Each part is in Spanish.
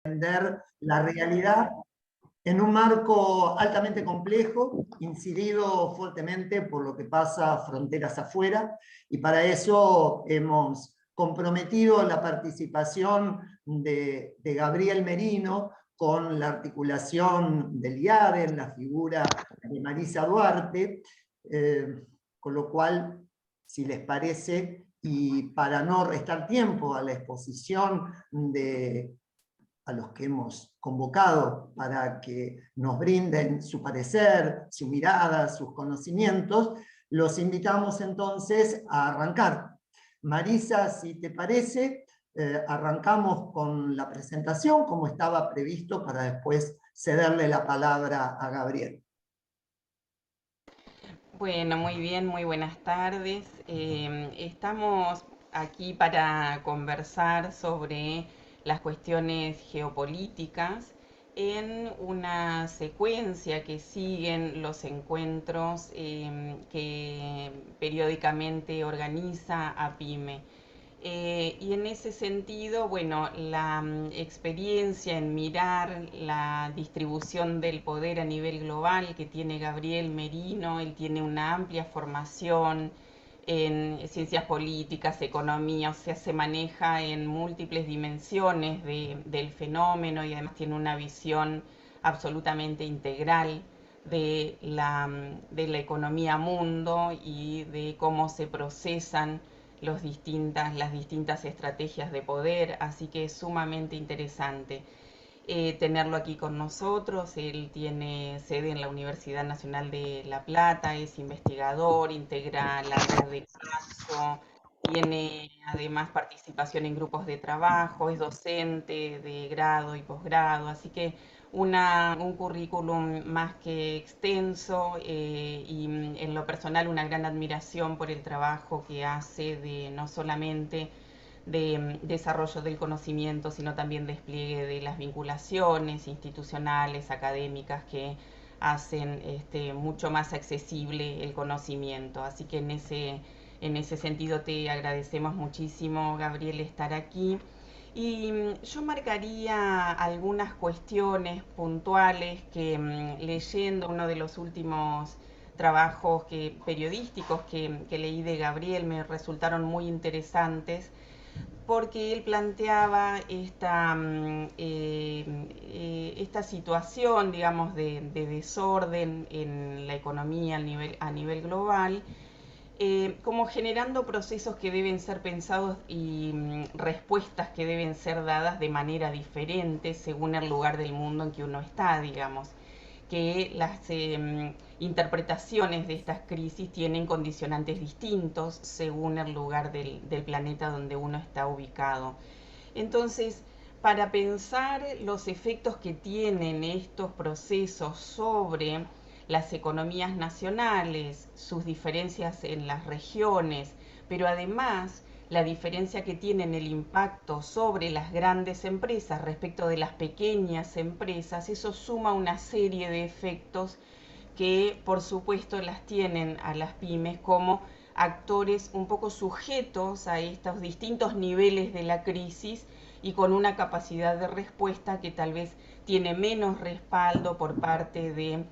entender la realidad en un marco altamente complejo, incidido fuertemente por lo que pasa fronteras afuera, y para eso hemos comprometido la participación de Gabriel Merino con la articulación del IADE en la figura de Marisa Duarte, con lo cual, si les parece, y para no restar tiempo a la exposición a los que hemos convocado para que nos brinden su parecer, su mirada, sus conocimientos, los invitamos entonces a arrancar. Marisa, si te parece, arrancamos con la presentación, como estaba previsto, para después cederle la palabra a Gabriel. Bueno, muy bien, muy buenas tardes. Estamos aquí para conversar sobre las cuestiones geopolíticas en una secuencia que siguen los encuentros que periódicamente organiza APIME. Y en ese sentido, bueno, la experiencia en mirar la distribución del poder a nivel global que tiene Gabriel Merino, él tiene una amplia formación en ciencias políticas, economía, o sea, se maneja en múltiples dimensiones del fenómeno y además tiene una visión absolutamente integral de la economía mundo y de cómo se procesan las distintas estrategias de poder, así que es sumamente interesante tenerlo aquí con nosotros. Él tiene sede en la Universidad Nacional de La Plata, es investigador, integra la red de caso, tiene además participación en grupos de trabajo, es docente de grado y posgrado, así que un currículum más que extenso y en lo personal una gran admiración por el trabajo que hace de no solamente de desarrollo del conocimiento, sino también despliegue de las vinculaciones institucionales, académicas que hacen mucho más accesible el conocimiento. Así que en ese sentido te agradecemos muchísimo, Gabriel, estar aquí. Y yo marcaría algunas cuestiones puntuales que leyendo uno de los últimos trabajos periodísticos que leí de Gabriel me resultaron muy interesantes porque él planteaba esta situación, digamos, de desorden en la economía a nivel global, como generando procesos que deben ser pensados y respuestas que deben ser dadas de manera diferente según el lugar del mundo en que uno está, digamos, que las interpretaciones de estas crisis tienen condicionantes distintos según el lugar del planeta donde uno está ubicado. Entonces, para pensar los efectos que tienen estos procesos sobre las economías nacionales, sus diferencias en las regiones, pero además la diferencia que tienen el impacto sobre las grandes empresas respecto de las pequeñas empresas, eso suma una serie de efectos que por supuesto las tienen a las pymes como actores un poco sujetos a estos distintos niveles de la crisis y con una capacidad de respuesta que tal vez tiene menos respaldo por parte de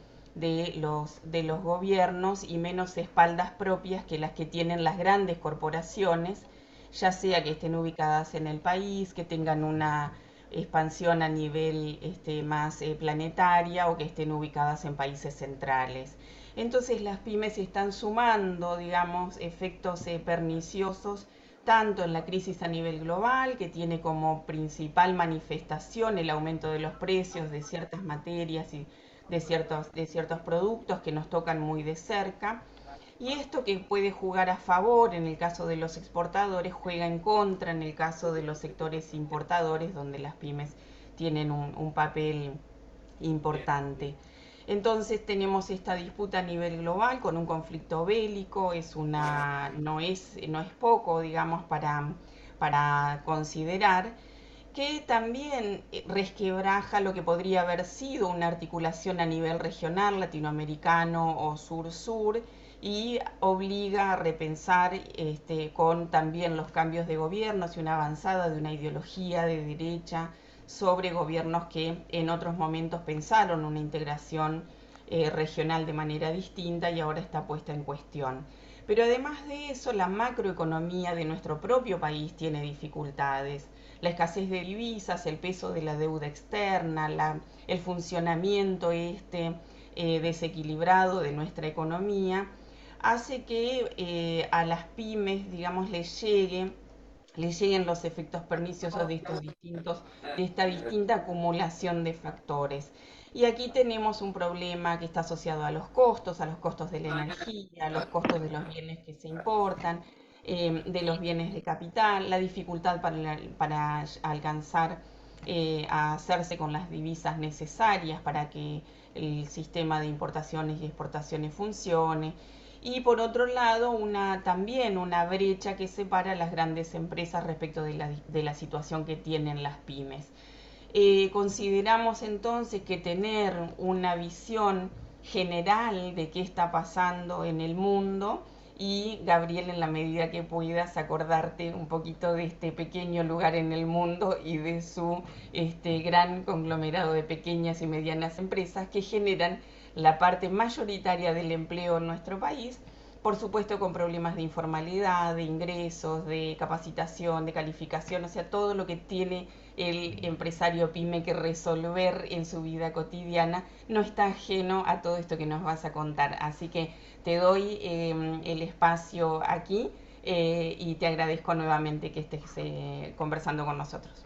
los gobiernos y menos espaldas propias que las que tienen las grandes corporaciones, ya sea que estén ubicadas en el país, que tengan una expansión a nivel más planetaria o que estén ubicadas en países centrales. Entonces las pymes están sumando, digamos, efectos perniciosos tanto en la crisis a nivel global, que tiene como principal manifestación el aumento de los precios de ciertas materias y de ciertos productos que nos tocan muy de cerca, y esto que puede jugar a favor en el caso de los exportadores, juega en contra en el caso de los sectores importadores, donde las pymes tienen un papel importante. Entonces tenemos esta disputa a nivel global con un conflicto bélico, no es poco, digamos, para considerar, que también resquebraja lo que podría haber sido una articulación a nivel regional, latinoamericano o sur-sur, y obliga a repensar con también los cambios de gobiernos y una avanzada de una ideología de derecha sobre gobiernos que en otros momentos pensaron una integración regional de manera distinta y ahora está puesta en cuestión. Pero además de eso, la macroeconomía de nuestro propio país tiene dificultades. La escasez de divisas, el peso de la deuda externa, el funcionamiento desequilibrado de nuestra economía, hace que a las pymes, digamos, le lleguen los efectos perniciosos de esta distinta acumulación de factores. Y aquí tenemos un problema que está asociado a los costos de la energía, a los costos de los bienes que se importan, de los bienes de capital, la dificultad para alcanzar a hacerse con las divisas necesarias para que el sistema de importaciones y exportaciones funcione. Y por otro lado, también una brecha que separa a las grandes empresas respecto de la situación que tienen las pymes. Consideramos entonces que tener una visión general de qué está pasando en el mundo y, Gabriel, en la medida que puedas, acordarte un poquito de este pequeño lugar en el mundo y de su gran conglomerado de pequeñas y medianas empresas que generan la parte mayoritaria del empleo en nuestro país, por supuesto con problemas de informalidad, de ingresos, de capacitación, de calificación, o sea, todo lo que tiene el empresario pyme que resolver en su vida cotidiana no está ajeno a todo esto que nos vas a contar. Así que te doy el espacio aquí y te agradezco nuevamente que estés conversando con nosotros.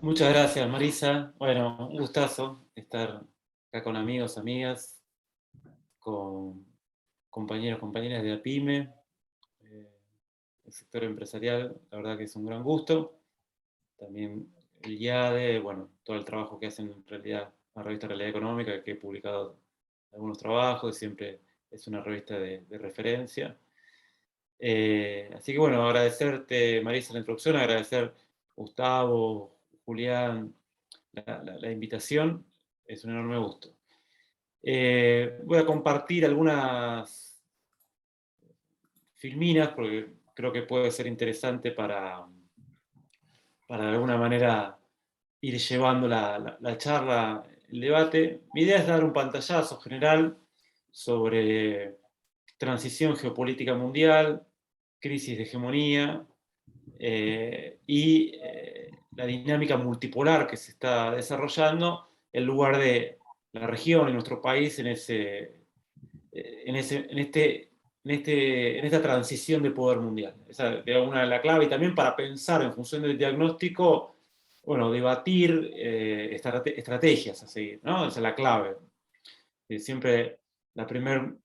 Muchas gracias, Marisa. Bueno, un gustazo estar acá con amigos, amigas, con compañeros, compañeras de APYME, el sector empresarial, la verdad que es un gran gusto. También el IADE, bueno, todo el trabajo que hacen en realidad, la revista Realidad Económica, que he publicado algunos trabajos, y siempre es una revista de referencia. Así que bueno, agradecerte, Marisa, la introducción, agradecer Gustavo, Julián, la invitación, es un enorme gusto. Voy a compartir algunas filminas porque creo que puede ser interesante para de alguna manera ir llevando la charla, el debate. Mi idea es dar un pantallazo general sobre transición geopolítica mundial, crisis de hegemonía y la dinámica multipolar que se está desarrollando en lugar de la región y nuestro país en esta transición de poder mundial. Esa es una de las claves, y también para pensar en función del diagnóstico, bueno, debatir estrategias a seguir, ¿no? Esa es la clave. Siempre el primer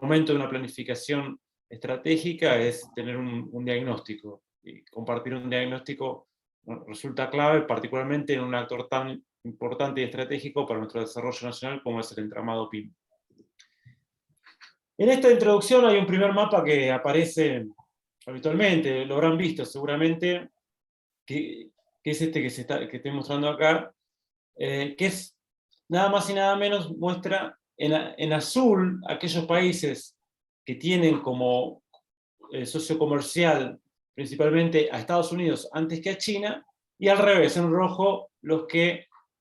momento de una planificación estratégica es tener un diagnóstico, y compartir un diagnóstico, bueno, resulta clave, particularmente en un actor tan importante y estratégico para nuestro desarrollo nacional como es el entramado PYME. En esta introducción hay un primer mapa que aparece habitualmente, lo habrán visto seguramente, que es este que estoy mostrando acá, que es nada más y nada menos, muestra en azul aquellos países que tienen como socio comercial principalmente a Estados Unidos antes que a China, y al revés, en rojo,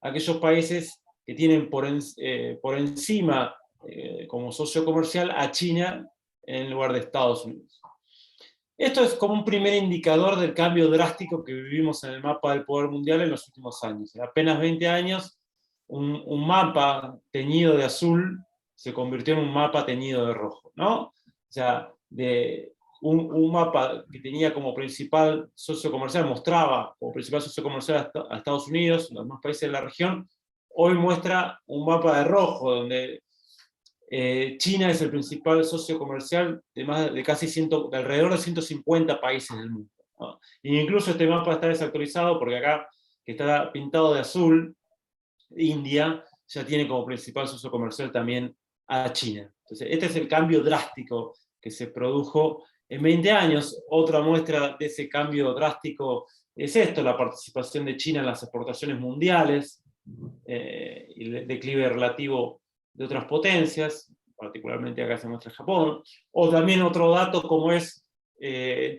aquellos países que tienen por encima como socio comercial a China en lugar de Estados Unidos. Esto es como un primer indicador del cambio drástico que vivimos en el mapa del poder mundial en los últimos años. En apenas 20 años, un mapa teñido de azul se convirtió en un mapa teñido de rojo, ¿no? O sea, un mapa que tenía como principal socio comercial, mostraba como principal socio comercial a Estados Unidos, los demás países de la región, hoy muestra un mapa de rojo, donde China es el principal socio comercial de alrededor de 150 países del mundo, ¿no? E incluso este mapa está desactualizado porque acá, que está pintado de azul, India ya tiene como principal socio comercial también a China. Entonces, este es el cambio drástico que se produjo en 20 años. Otra muestra de ese cambio drástico es esto, la participación de China en las exportaciones mundiales, y el declive relativo de otras potencias, particularmente acá se muestra Japón, o también otro dato como es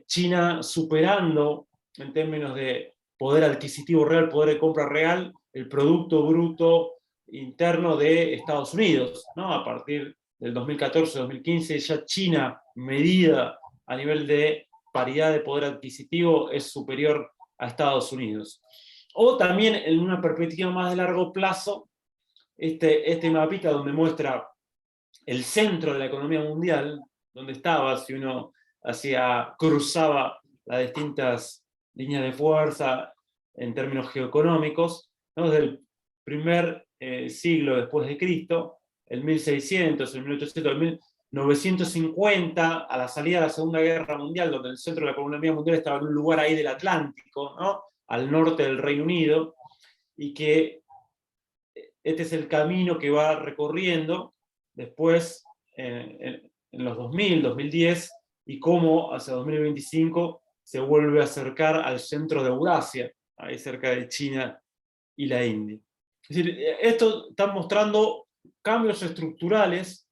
China superando en términos de poder adquisitivo real, poder de compra real, el Producto Bruto Interno de Estados Unidos, ¿no? A partir del 2014-2015, ya China, medida a nivel de paridad de poder adquisitivo, es superior a Estados Unidos. O también en una perspectiva más de largo plazo, este mapita donde muestra el centro de la economía mundial, donde estaba, si uno cruzaba las distintas líneas de fuerza en términos geoeconómicos, ¿no? Desde el primer siglo después de Cristo, el 1600, el 1800, el 1950, a la salida de la Segunda Guerra Mundial, donde el centro de la economía mundial estaba en un lugar ahí del Atlántico, ¿no? Al norte del Reino Unido, y que este es el camino que va recorriendo después en los 2000, 2010, y cómo hacia 2025 se vuelve a acercar al centro de Eurasia, ahí cerca de China y la India. Es decir, esto está mostrando cambios estructurales,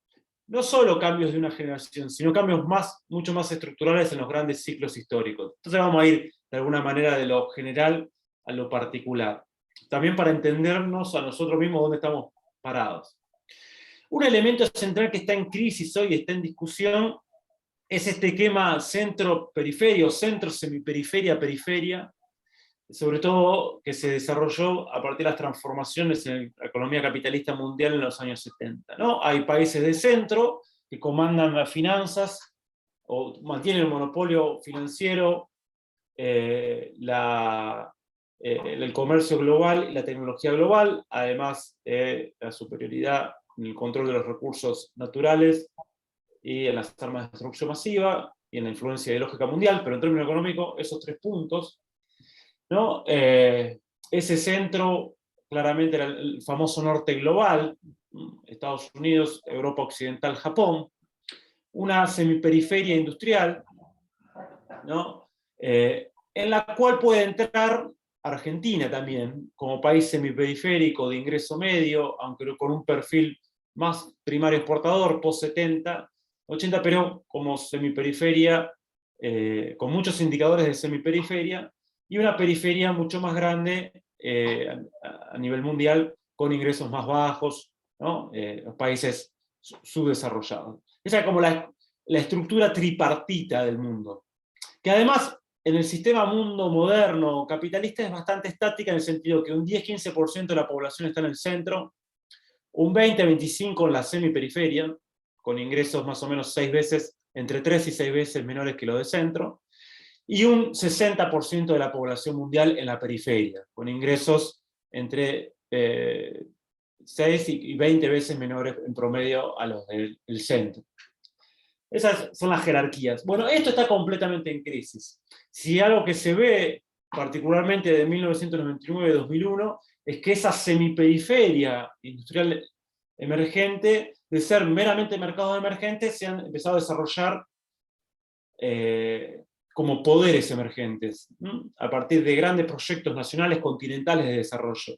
no solo cambios de una generación, sino cambios mucho más estructurales en los grandes ciclos históricos. Entonces vamos a ir de alguna manera de lo general a lo particular, también para entendernos a nosotros mismos dónde estamos parados. Un elemento central que está en crisis hoy, está en discusión, es este esquema centro-periferia o centro-semiperiferia-periferia, sobre todo que se desarrolló a partir de las transformaciones en la economía capitalista mundial en los años 70. ¿No? Hay países de centro que comandan las finanzas o mantienen el monopolio financiero, el comercio global y la tecnología global, además de la superioridad en el control de los recursos naturales y en las armas de destrucción masiva y en la influencia ideológica mundial, pero en términos económicos, esos tres puntos, ¿no? Ese centro claramente era el famoso norte global, Estados Unidos, Europa Occidental, Japón, una semiperiferia industrial, ¿no? En la cual puede entrar Argentina también, como país semiperiférico de ingreso medio, aunque con un perfil más primario exportador, post-70, 80, pero como semiperiferia, con muchos indicadores de semiperiferia, y una periferia mucho más grande a nivel mundial, con ingresos más bajos, ¿no? Los países subdesarrollados. Esa es como la estructura tripartita del mundo, que además en el sistema mundo moderno capitalista es bastante estática, en el sentido que un 10-15% de la población está en el centro, un 20-25% en la semiperiferia, con ingresos más o menos entre 3 y 6 veces menores que los de centro, y un 60% de la población mundial en la periferia, con ingresos entre 6 y 20 veces menores en promedio a los del centro. Esas son las jerarquías. Bueno, esto está completamente en crisis. Si algo que se ve, particularmente de 1999-2001, es que esa semiperiferia industrial emergente, de ser meramente mercados emergentes, se han empezado a desarrollar como poderes emergentes, ¿no? A partir de grandes proyectos nacionales continentales de desarrollo.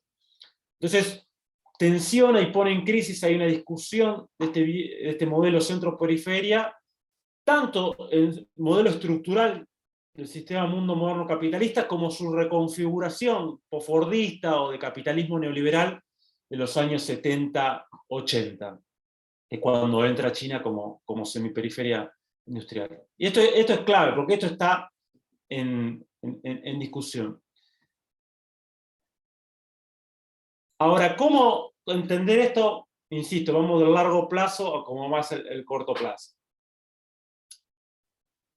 Entonces, tensiona y pone en crisis, hay una discusión de este modelo centro-periferia, tanto el modelo estructural del sistema mundo moderno capitalista, como su reconfiguración posfordista o de capitalismo neoliberal de los años 70-80, que cuando entra China como semiperiferia industrial. Y esto es clave, porque esto está en discusión. Ahora, ¿cómo entender esto? Insisto, vamos del largo plazo a como más el corto plazo.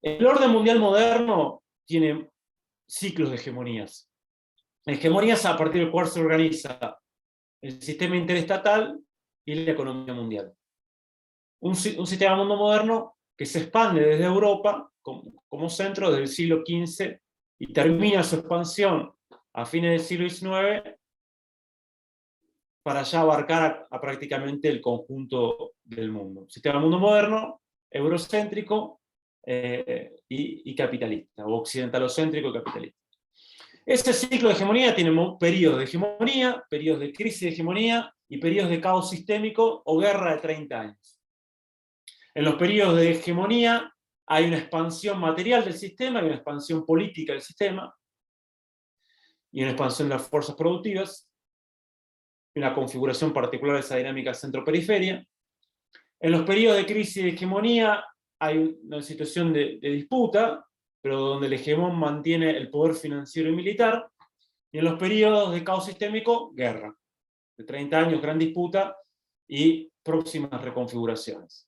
El orden mundial moderno tiene ciclos de hegemonías. Hegemonías a partir del cual se organiza el sistema interestatal y la economía mundial. Un sistema mundo moderno que se expande desde Europa como centro desde el siglo XV y termina su expansión a fines del siglo XIX para ya abarcar a prácticamente el conjunto del mundo. Sistema mundo moderno, eurocéntrico y capitalista, o occidentalocéntrico y capitalista. Ese ciclo de hegemonía tiene periodos de hegemonía, periodos de crisis de hegemonía y periodos de caos sistémico o guerra de 30 años. En los periodos de hegemonía hay una expansión material del sistema, hay una expansión política del sistema, y una expansión de las fuerzas productivas, una configuración particular de esa dinámica centro-periferia. En los periodos de crisis y de hegemonía hay una situación de disputa, pero donde el hegemón mantiene el poder financiero y militar, y en los periodos de caos sistémico, guerra. De 30 años, gran disputa y próximas reconfiguraciones.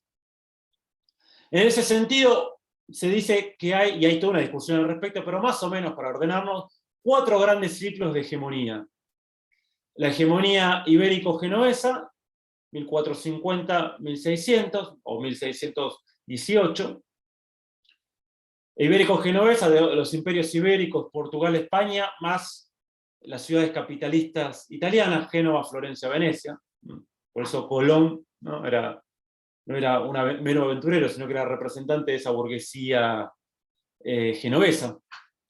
En ese sentido, se dice que hay, y hay toda una discusión al respecto, pero más o menos para ordenarnos, 4 grandes ciclos de hegemonía. La hegemonía ibérico-genovesa, 1450-1600 o 1618. Ibérico-genovesa, de los imperios ibéricos, Portugal, España, más las ciudades capitalistas italianas, Génova, Florencia, Venecia. Por eso Colón no era un mero aventurero, sino que era representante de esa burguesía genovesa,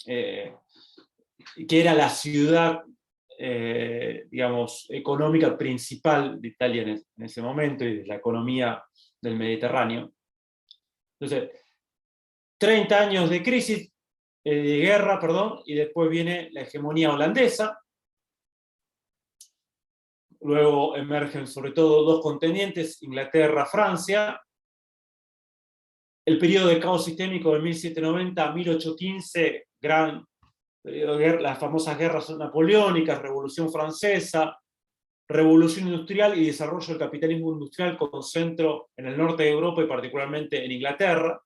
que era la ciudad, digamos, económica principal de Italia en ese momento, y de la economía del Mediterráneo. Entonces, 30 años de crisis, de guerra, perdón, y después viene la hegemonía holandesa. Luego emergen sobre todo 2 contendientes, Inglaterra, Francia. El periodo de caos sistémico de 1790 a 1815, gran periodo de guerra, las famosas guerras napoleónicas, Revolución Francesa, Revolución Industrial y desarrollo del capitalismo industrial con centro en el norte de Europa y particularmente en Inglaterra.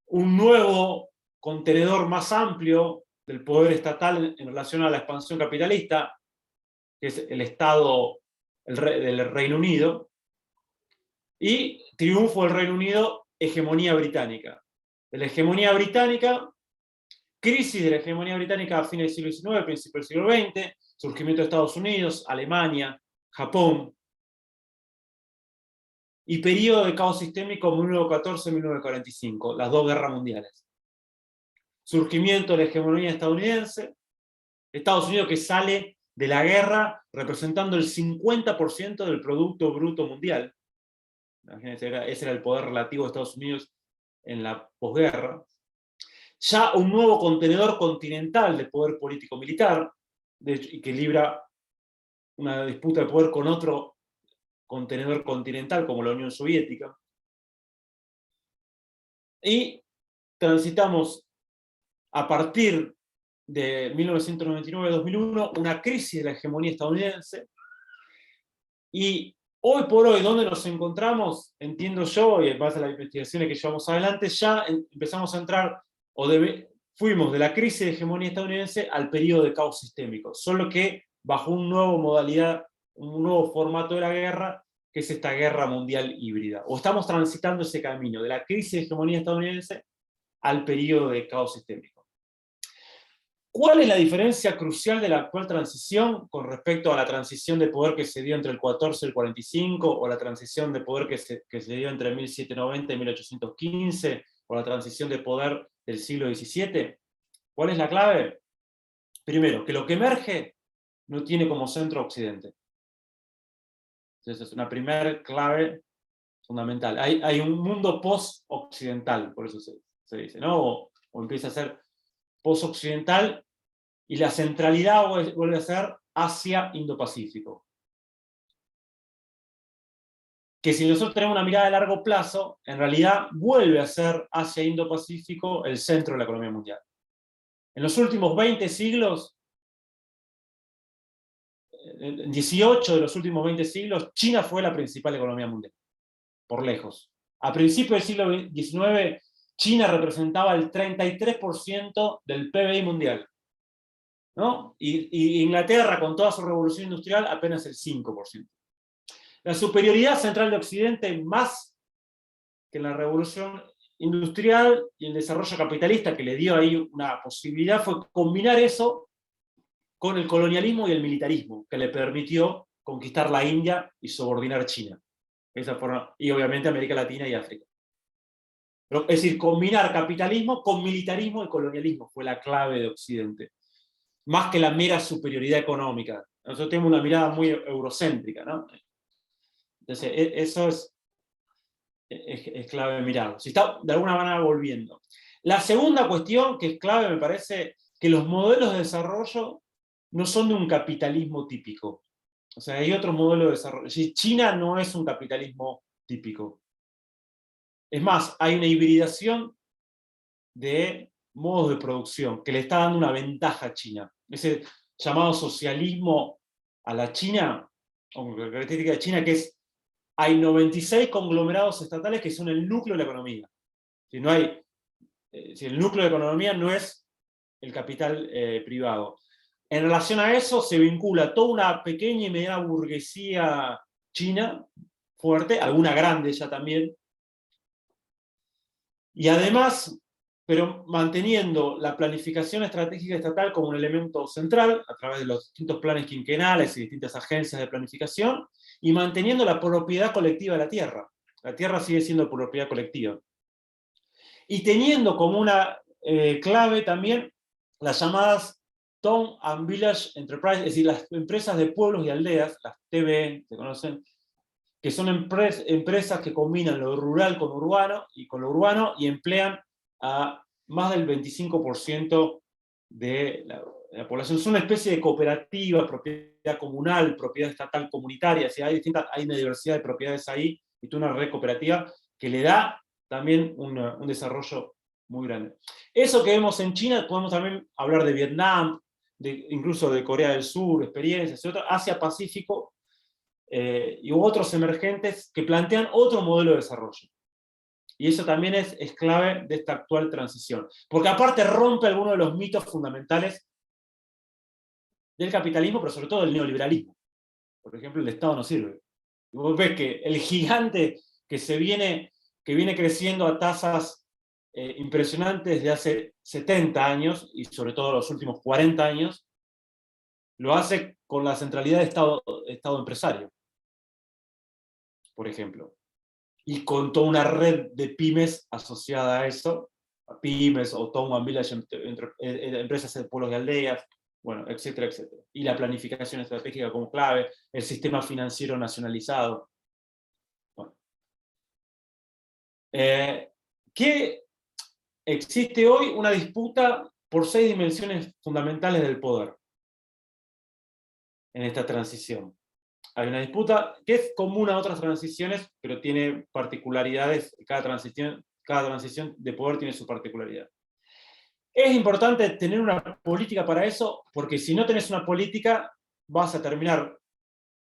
Un nuevo contenedor más amplio del poder estatal en relación a la expansión capitalista, que es el Estado del Reino Unido, y triunfo del Reino Unido, hegemonía británica. De la hegemonía británica, crisis de la hegemonía británica a fines del siglo XIX, principio del siglo XX, surgimiento de Estados Unidos, Alemania, Japón, y periodo de caos sistémico 1914-1945, las 2 guerras mundiales. Surgimiento de la hegemonía estadounidense, Estados Unidos que sale de la guerra representando el 50% del Producto Bruto Mundial. Imagínense, ese era el poder relativo de Estados Unidos en la posguerra. Ya un nuevo contenedor continental de poder político-militar, y que libra una disputa de poder con otro contenedor continental como la Unión Soviética. Y transitamos a partir de 1999-2001 una crisis de la hegemonía estadounidense, y hoy por hoy, ¿dónde nos encontramos? Entiendo yo, y en base a las investigaciones que llevamos adelante, ya empezamos a entrar, fuimos de la crisis de hegemonía estadounidense al periodo de caos sistémico, solo que bajo un nuevo modalidad, un nuevo formato de la guerra, que es esta guerra mundial híbrida. O estamos transitando ese camino, de la crisis de hegemonía estadounidense al periodo de caos sistémico. ¿Cuál es la diferencia crucial de la actual transición con respecto a la transición de poder que se dio entre el 14 y el 45, o la transición de poder que se dio entre 1790 y 1815, o la transición de poder del siglo XVII? ¿Cuál es la clave? Primero, que lo que emerge no tiene como centro Occidente. Entonces es una primera clave fundamental. Hay un mundo post-occidental, por eso se dice, ¿no? O empieza a ser post-occidental, y la centralidad vuelve a ser Asia-Indo-Pacífico. Que si nosotros tenemos una mirada de largo plazo, en realidad vuelve a ser Asia-Indo-Pacífico el centro de la economía mundial. En los últimos 20 siglos, en 18 de los últimos 20 siglos, China fue la principal economía mundial, por lejos. A principios del siglo XIX, China representaba el 33% del PBI mundial, ¿no? Y Inglaterra, con toda su revolución industrial, apenas el 5%. La superioridad central de Occidente, más que en la revolución industrial y el desarrollo capitalista que le dio ahí una posibilidad, fue combinar eso con el colonialismo y el militarismo, que le permitió conquistar la India y subordinar China. Esa forma, y obviamente América Latina y África. Pero, es decir, combinar capitalismo con militarismo y colonialismo fue la clave de Occidente, más que la mera superioridad económica. Nosotros tenemos una mirada muy eurocéntrica, ¿no? Entonces, eso es clave mirarlo. Si está de alguna manera volviendo. La segunda cuestión que es clave, me parece, que los modelos de desarrollo no son de un capitalismo típico. O sea, hay otro modelo de desarrollo. China no es un capitalismo típico. Es más, hay una hibridación de modos de producción que le está dando una ventaja a China. Ese llamado socialismo a la China, o característica de China, que es, hay 96 conglomerados estatales que son el núcleo de la economía. Si no hay, si el núcleo de la economía no es el capital privado. En relación a eso se vincula toda una pequeña y mediana burguesía china, fuerte, alguna grande ya también, y además, pero manteniendo la planificación estratégica estatal como un elemento central, a través de los distintos planes quinquenales y distintas agencias de planificación, y manteniendo la propiedad colectiva de la tierra. La tierra sigue siendo propiedad colectiva. Y teniendo como una clave también las llamadas Town and Village Enterprise, es decir, las empresas de pueblos y aldeas, las TVE, se conocen, que son empresas que combinan lo rural con lo urbano y emplean a más del 25% de la población. Es una especie de cooperativa, propiedad comunal, propiedad estatal comunitaria, hay una diversidad de propiedades ahí, y una red cooperativa que le da también un desarrollo muy grande. Eso que vemos en China, podemos también hablar de Vietnam, incluso de Corea del Sur, experiencias, Asia-Pacífico, y otros emergentes que plantean otro modelo de desarrollo. Y eso también es clave de esta actual transición. Porque aparte rompe algunos de los mitos fundamentales del capitalismo, pero sobre todo del neoliberalismo. Por ejemplo, el Estado no sirve. Y vos ves que el gigante que viene creciendo a tasas impresionantes de hace 70 años, y sobre todo los últimos 40 años, lo hace con la centralidad de Estado empresario, por ejemplo. Y con toda una red de pymes asociada a eso, a pymes o Town and Village, empresas de pueblos y aldeas, bueno, etcétera, etcétera. Y la planificación estratégica como clave, el sistema financiero nacionalizado. Bueno. ¿Qué existe hoy? Una disputa por 6 dimensiones fundamentales del poder en esta transición. Hay una disputa que es común a otras transiciones, pero tiene particularidades. Cada transición de poder tiene su particularidad. Es importante tener una política para eso, porque si no tenés una política, vas a terminar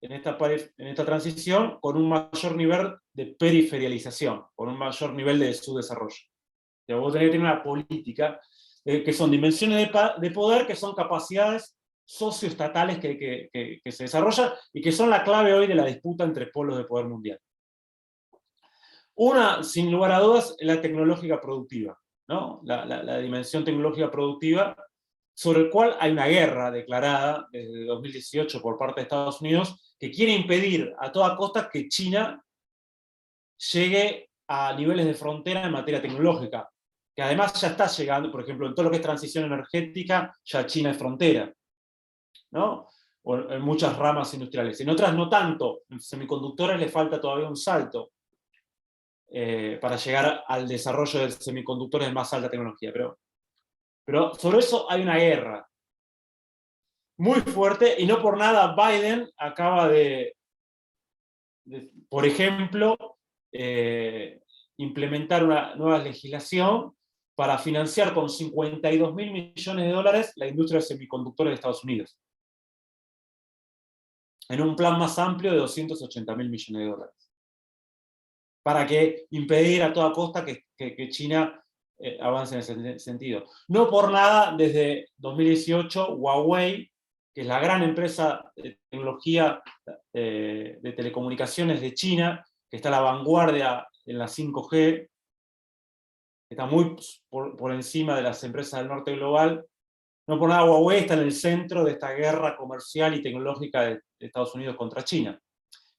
en esta transición con un mayor nivel de periferialización, con un mayor nivel de subdesarrollo. O sea, vos tenés que tener una política que son dimensiones de poder, que son capacidades socioestatales que se desarrollan y que son la clave hoy de la disputa entre polos de poder mundial. Una, sin lugar a dudas, es la tecnológica productiva, ¿no? La dimensión tecnológica productiva, sobre el cual hay una guerra declarada desde 2018 por parte de Estados Unidos, que quiere impedir a toda costa que China llegue a niveles de frontera en materia tecnológica, que además ya está llegando, por ejemplo, en todo lo que es transición energética, ya China es frontera, ¿no? O en muchas ramas industriales. En otras no tanto. En semiconductores le falta todavía un salto para llegar al desarrollo de semiconductores de más alta tecnología. Pero sobre eso hay una guerra muy fuerte, y no por nada Biden acaba de por ejemplo, implementar una nueva legislación para financiar con 52.000 millones de dólares la industria de semiconductores de Estados Unidos, en un plan más amplio de 280.000 millones de dólares, para impedir a toda costa que China avance en ese sentido. No por nada, desde 2018, Huawei, que es la gran empresa de tecnología de telecomunicaciones de China, que está a la vanguardia en la 5G, que está muy por encima de las empresas del norte global. No por nada Huawei está en el centro de esta guerra comercial y tecnológica de Estados Unidos contra China.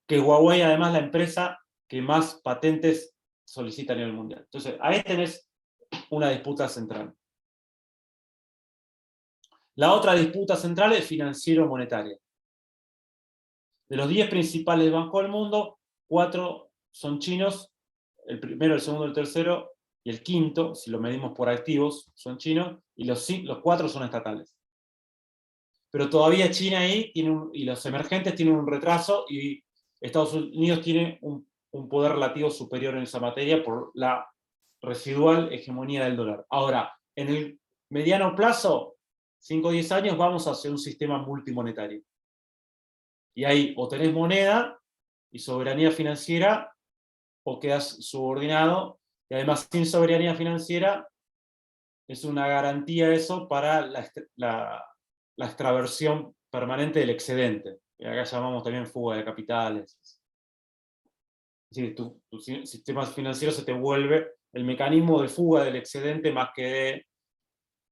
Que Huawei, además, la empresa que más patentes solicita a nivel mundial. Entonces, ahí tenés una disputa central. La otra disputa central es financiero-monetaria. De los 10 principales bancos del mundo, 4 son chinos, el primero, el segundo, el tercero y el quinto, si lo medimos por activos, son chinos, y los 4 son estatales. pero todavía China ahí y los emergentes tienen un retraso, y Estados Unidos tiene un poder relativo superior en esa materia por la residual hegemonía del dólar. Ahora, en el mediano plazo, 5 o 10 años, vamos hacia un sistema multimonetario. Y ahí o tenés moneda y soberanía financiera, o quedas subordinado, y además sin soberanía financiera es una garantía eso para la extraversión permanente del excedente, que acá llamamos también fuga de capitales. Es decir, tu sistema financiero se te vuelve el mecanismo de fuga del excedente más que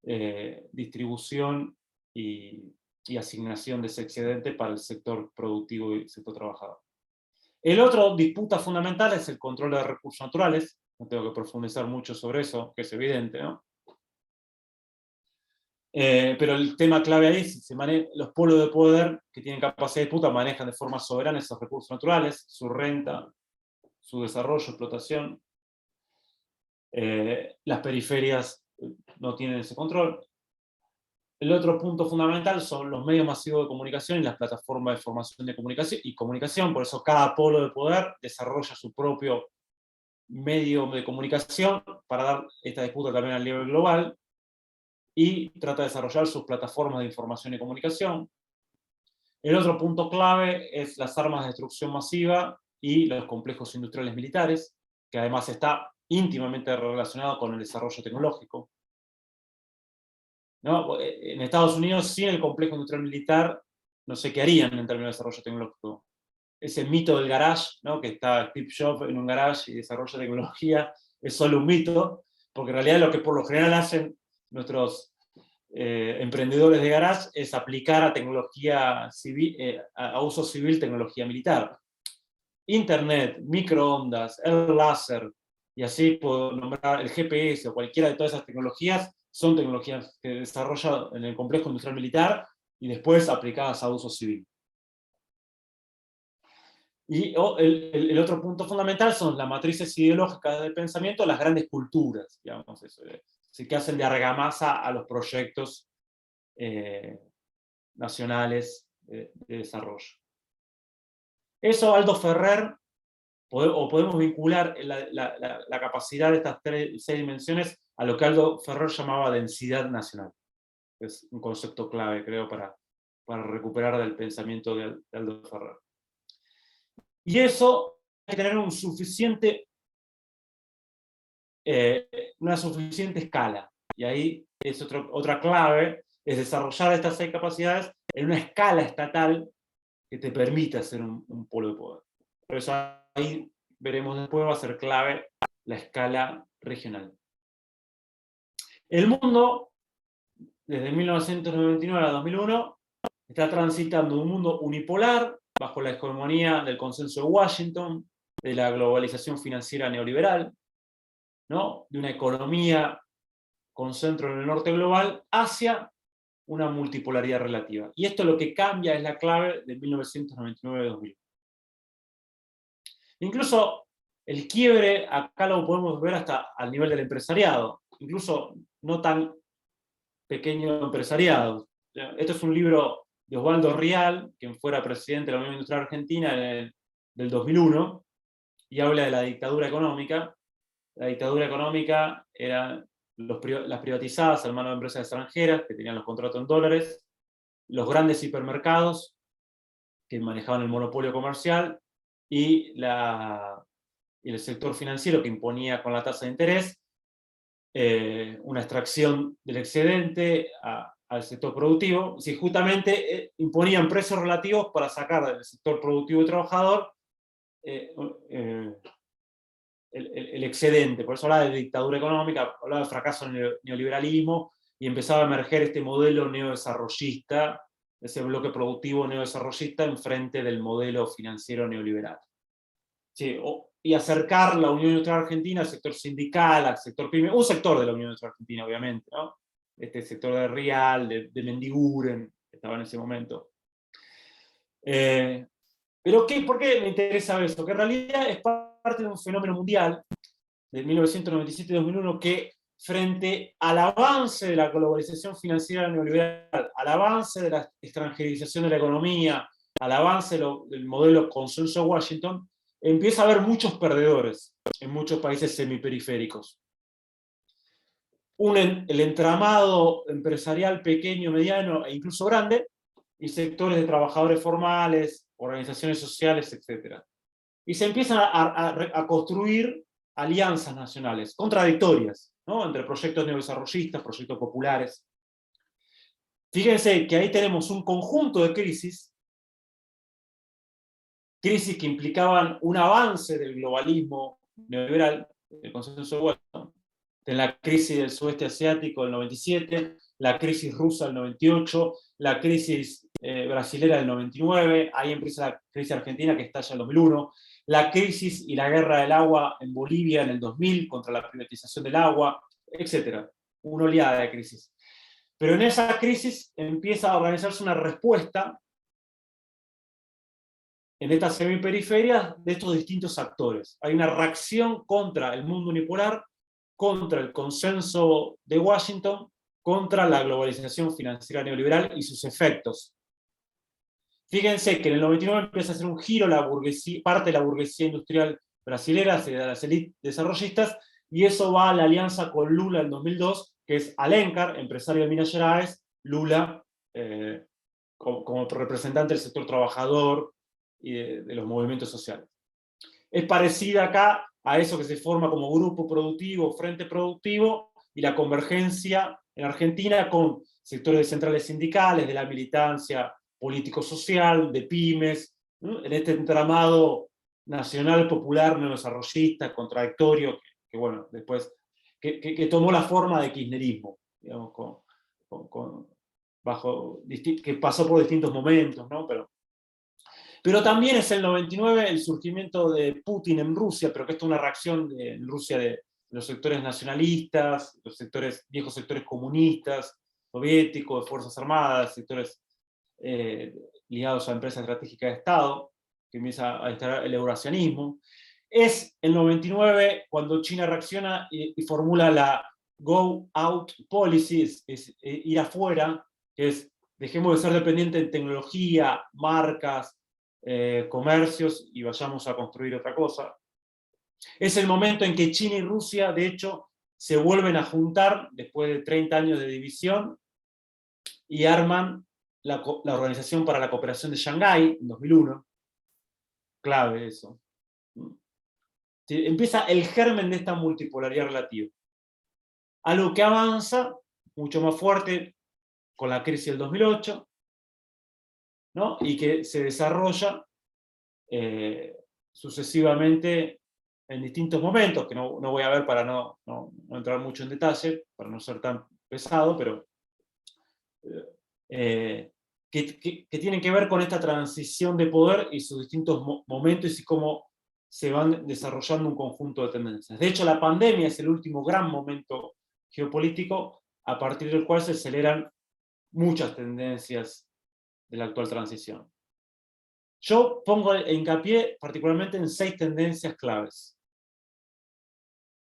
de distribución y asignación de ese excedente para el sector productivo y el sector trabajador. El otro disputa fundamental es el control de recursos naturales. No tengo que profundizar mucho sobre eso, que es evidente, ¿no? Pero el tema clave ahí es que los polos de poder que tienen capacidad de disputa manejan de forma soberana esos recursos naturales, su renta, su desarrollo, explotación. Las periferias no tienen ese control. El otro punto fundamental son los medios masivos de comunicación y las plataformas de formación de comunicación, por eso cada polo de poder desarrolla su propio medio de comunicación para dar esta disputa también a nivel global, y trata de desarrollar sus plataformas de información y comunicación. El otro punto clave es las armas de destrucción masiva y los complejos industriales militares, que además está íntimamente relacionado con el desarrollo tecnológico. ¿No? En Estados Unidos, sin el complejo industrial militar, no sé qué harían en términos de desarrollo tecnológico. Ese mito del garage, ¿no? Que está Steve Jobs en un garage y desarrolla tecnología, es solo un mito, porque en realidad lo que por lo general hacen nuestros emprendedores de garage es aplicar a tecnología civil, a uso civil, tecnología militar. Internet, microondas, el láser, y así puedo nombrar el GPS o cualquiera de todas esas tecnologías, son tecnologías que desarrolla en el complejo industrial militar y después aplicadas a uso civil. Y el otro punto fundamental son las matrices ideológicas del pensamiento, las grandes culturas, digamos, eso, que hacen de argamasa a los proyectos nacionales de desarrollo. Eso Aldo Ferrer, o podemos vincular la capacidad de estas 6 dimensiones a lo que Aldo Ferrer llamaba densidad nacional. Es un concepto clave, creo, para recuperar del pensamiento de Aldo Ferrer. Y eso hay que tener una suficiente escala. Y ahí es otra clave, es desarrollar estas 6 capacidades en una escala estatal que te permita ser un polo de poder. Por eso ahí veremos después, va a ser clave la escala regional. El mundo, desde 1999 a 2001, está transitando un mundo unipolar, bajo la hegemonía del consenso de Washington, de la globalización financiera neoliberal, ¿no? De una economía con centro en el norte global, hacia una multipolaridad relativa. Y esto lo que cambia es la clave de 1999-2000. Incluso el quiebre, acá lo podemos ver hasta al nivel del empresariado, incluso no tan pequeño empresariado. Esto es un libro de Osvaldo Rial, quien fuera presidente de la Unión Industrial Argentina del 2001, y habla de la dictadura económica. La dictadura económica era las privatizadas al mano de empresas extranjeras que tenían los contratos en dólares, los grandes hipermercados que manejaban el monopolio comercial, y el sector financiero que imponía con la tasa de interés una extracción del excedente al sector productivo. Si justamente imponían precios relativos para sacar del sector productivo y trabajador el excedente. Por eso hablaba de dictadura económica, hablaba de fracaso en el neoliberalismo, y empezaba a emerger este modelo neodesarrollista, ese bloque productivo neodesarrollista enfrente del modelo financiero neoliberal. Sí, y acercar la Unión Industrial Argentina al sector sindical, al sector pyme, un sector de la Unión Industrial Argentina, obviamente, ¿no? Este sector de Rial, de Mendiguren, que estaba en ese momento. Pero ¿por qué me interesa eso? Que en realidad es parte de un fenómeno mundial de 1997-2001 que frente al avance de la globalización financiera neoliberal, al avance de la extranjerización de la economía, al avance del modelo consenso de Washington, empieza a haber muchos perdedores en muchos países semiperiféricos. El entramado empresarial pequeño, mediano e incluso grande, y sectores de trabajadores formales, organizaciones sociales, etc. Y se empiezan a construir alianzas nacionales, contradictorias, ¿no? Entre proyectos neodesarrollistas, proyectos populares. Fíjense que ahí tenemos un conjunto de crisis que implicaban un avance del globalismo neoliberal, el consenso de Washington, en la crisis del sudeste asiático del 97, la crisis rusa del 98, la crisis brasilera del 99, ahí empieza la crisis argentina que estalla en el 2001, la crisis y la guerra del agua en Bolivia en el 2000 contra la privatización del agua, etc. Una oleada de crisis. Pero en esa crisis empieza a organizarse una respuesta en estas semiperiferias de estos distintos actores. Hay una reacción contra el mundo unipolar, contra el consenso de Washington, contra la globalización financiera neoliberal y sus efectos. Fíjense que en el 99 empieza a hacer un giro la burguesía, parte de la burguesía industrial brasilera, de las élites desarrollistas, y eso va a la alianza con Lula en 2002, que es Alencar, empresario de Minas Gerais, Lula como representante del sector trabajador y de los movimientos sociales. Es parecida acá a eso que se forma como grupo productivo, frente productivo, y la convergencia en Argentina con sectores de centrales sindicales, de la militancia político-social, de pymes, ¿no? En este entramado nacional, popular, neodesarrollista, contradictorio, que bueno, después, que tomó la forma de kirchnerismo, digamos, que pasó por distintos momentos, ¿no? Pero también es el 99 el surgimiento de Putin en Rusia, pero que esto es una reacción en Rusia de los sectores nacionalistas, los viejos sectores comunistas, soviéticos, de Fuerzas Armadas, sectores ligados a empresas estratégicas de Estado, que empieza a instalar el eurasianismo. Es el 99 cuando China reacciona y formula la Go Out Policy, es ir afuera, que es dejemos de ser dependientes de tecnología, marcas, comercios y vayamos a construir otra cosa. Es el momento en que China y Rusia, de hecho, se vuelven a juntar después de 30 años de división y arman la Organización para la Cooperación de Shanghái en 2001. Clave eso. Empieza el germen de esta multipolaridad relativa. Algo que avanza mucho más fuerte con la crisis del 2008, ¿no? Y que se desarrolla sucesivamente en distintos momentos, que no voy a ver para no entrar mucho en detalle, para no ser tan pesado, pero que tienen que ver con esta transición de poder y sus distintos momentos y cómo se van desarrollando un conjunto de tendencias. De hecho, la pandemia es el último gran momento geopolítico a partir del cual se aceleran muchas tendencias de la actual transición. Yo pongo hincapié particularmente en 6 tendencias claves,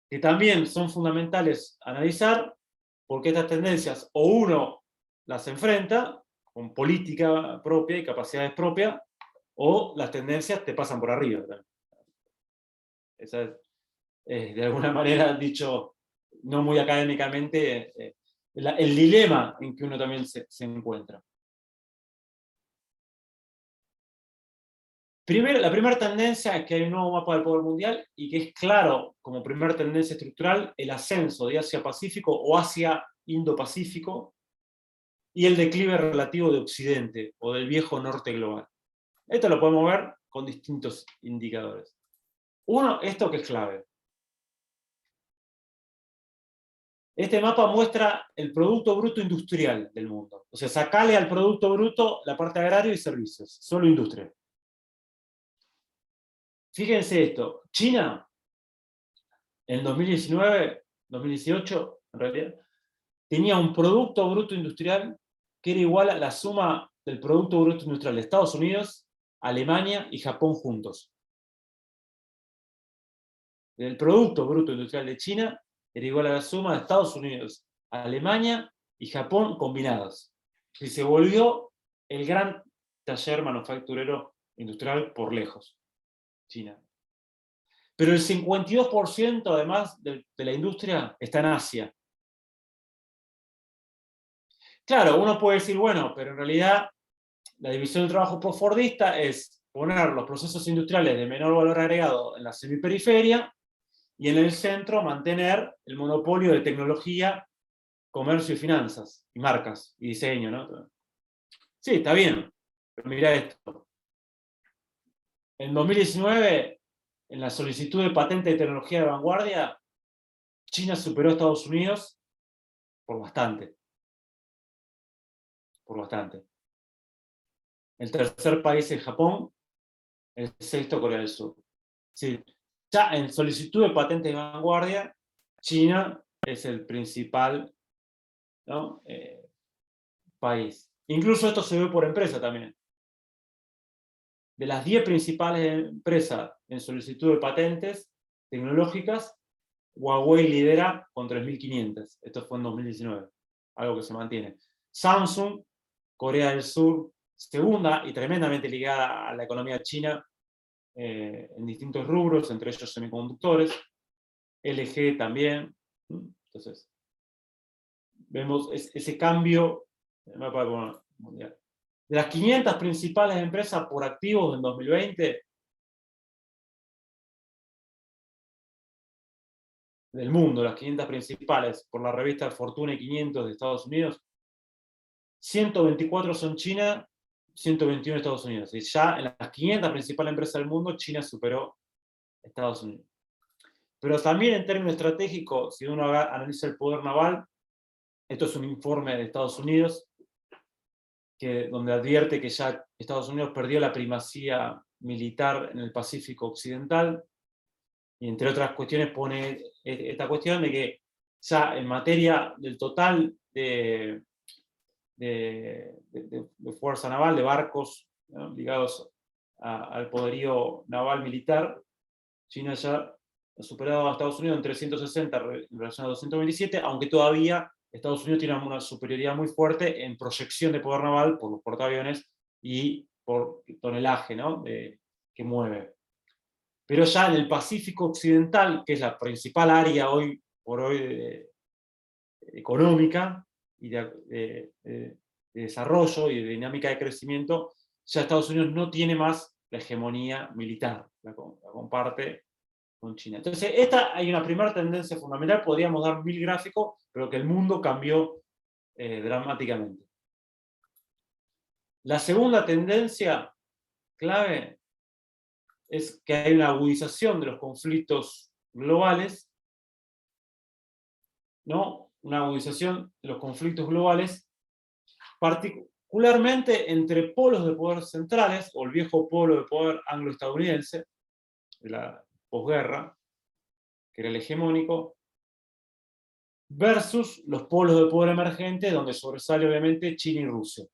que también son fundamentales analizar, porque estas tendencias o uno las enfrenta con política propia y capacidades propias, o las tendencias te pasan por arriba. Esa es, de alguna manera, dicho no muy académicamente, el dilema en que uno también se encuentra. La primera tendencia es que hay un nuevo mapa del poder mundial y que es claro, como primera tendencia estructural, el ascenso de Asia-Pacífico o Asia-Indo-Pacífico y el declive relativo de Occidente o del viejo norte global. Esto lo podemos ver con distintos indicadores. Uno, esto que es clave. Este mapa muestra el Producto Bruto Industrial del mundo. O sea, sacale al Producto Bruto la parte agraria y servicios, solo industria. Fíjense esto, China, en 2019, 2018, en realidad, tenía un Producto Bruto Industrial que era igual a la suma del Producto Bruto Industrial de Estados Unidos, Alemania y Japón juntos. El Producto Bruto Industrial de China era igual a la suma de Estados Unidos, Alemania y Japón combinados. Y se volvió el gran taller manufacturero industrial por lejos, China. Pero el 52% además de la industria está en Asia. Claro, uno puede decir, bueno, pero en realidad la división del trabajo postfordista es poner los procesos industriales de menor valor agregado en la semiperiferia y en el centro mantener el monopolio de tecnología, comercio y finanzas, y marcas, y diseño, ¿no? Sí, está bien, pero mirá esto. En 2019, en la solicitud de patente de tecnología de vanguardia, China superó a Estados Unidos por bastante. Por bastante. El tercer país es Japón, el sexto Corea del Sur. Sí. Ya en solicitud de patente de vanguardia, China es el principal, ¿no? País. Incluso esto se ve por empresa también. De las 10 principales empresas en solicitud de patentes tecnológicas, Huawei lidera con 3.500. Esto fue en 2019, algo que se mantiene. Samsung, Corea del Sur, segunda y tremendamente ligada a la economía china en distintos rubros, entre ellos semiconductores. LG también. Entonces, vemos ese cambio en el mapa mundial. De las 500 principales empresas por activos en 2020, del mundo, las 500 principales, por la revista Fortune 500 de Estados Unidos, 124 son China, 121 Estados Unidos. Y ya en las 500 principales empresas del mundo, China superó a Estados Unidos. Pero también en términos estratégicos, si uno analiza el poder naval, esto es un informe de Estados Unidos, donde advierte que ya Estados Unidos perdió la primacía militar en el Pacífico Occidental, y entre otras cuestiones pone esta cuestión de que ya en materia del total de fuerza naval, de barcos, ¿no?, ligados al poderío naval militar, China ya ha superado a Estados Unidos en 360 en relación a 227, aunque todavía Estados Unidos tiene una superioridad muy fuerte en proyección de poder naval por los portaaviones y por tonelaje, ¿no?, que mueve. Pero ya en el Pacífico Occidental, que es la principal área hoy por hoy económica y de desarrollo y de dinámica de crecimiento, ya Estados Unidos no tiene más la hegemonía militar, la comparte con China. Entonces, hay una primera tendencia fundamental, podríamos dar 1000 gráficos, pero que el mundo cambió dramáticamente. La segunda tendencia clave es que hay una agudización de los conflictos globales, ¿no? Una agudización de los conflictos globales, particularmente entre polos de poder centrales, o el viejo polo de poder anglo-estadounidense, de la posguerra, que era el hegemónico, versus los polos de poder emergentes, donde sobresale obviamente China y Rusia.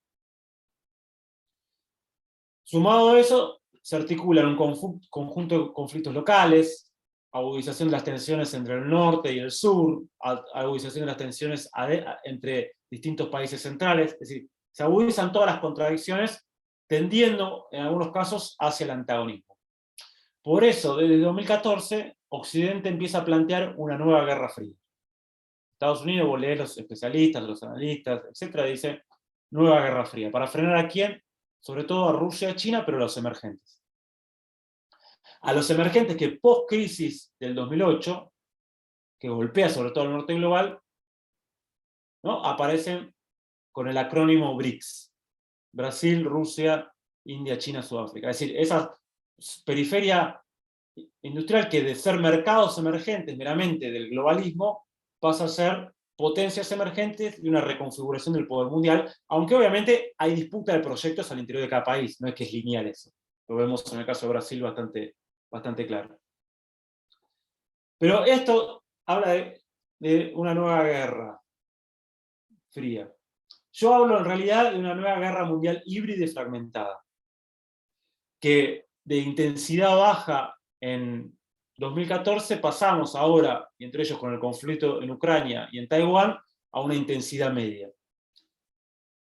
Sumado a eso, se articulan un conjunto de conflictos locales, agudización de las tensiones entre el norte y el sur, agudización de las tensiones entre distintos países centrales, es decir, se agudizan todas las contradicciones, tendiendo en algunos casos hacia el antagonismo. Por eso, desde 2014, Occidente empieza a plantear una nueva guerra fría. Estados Unidos, vos leés los especialistas, los analistas, etc., dice nueva guerra fría. ¿Para frenar a quién? Sobre todo a Rusia y a China, pero a los emergentes. A los emergentes que post-crisis del 2008, que golpea sobre todo al norte global, ¿no?, aparecen con el acrónimo BRICS. Brasil, Rusia, India, China, Sudáfrica. Es decir, esa periferia industrial que de ser mercados emergentes meramente del globalismo pasa a ser potencias emergentes y una reconfiguración del poder mundial, aunque obviamente hay disputa de proyectos al interior de cada país, no es que es lineal eso. Lo vemos en el caso de Brasil bastante claro. Pero esto habla de una nueva guerra fría. Yo hablo en realidad de una nueva guerra mundial híbrida y fragmentada, que de intensidad baja en 2014 pasamos ahora, y entre ellos con el conflicto en Ucrania y en Taiwán, a una intensidad media.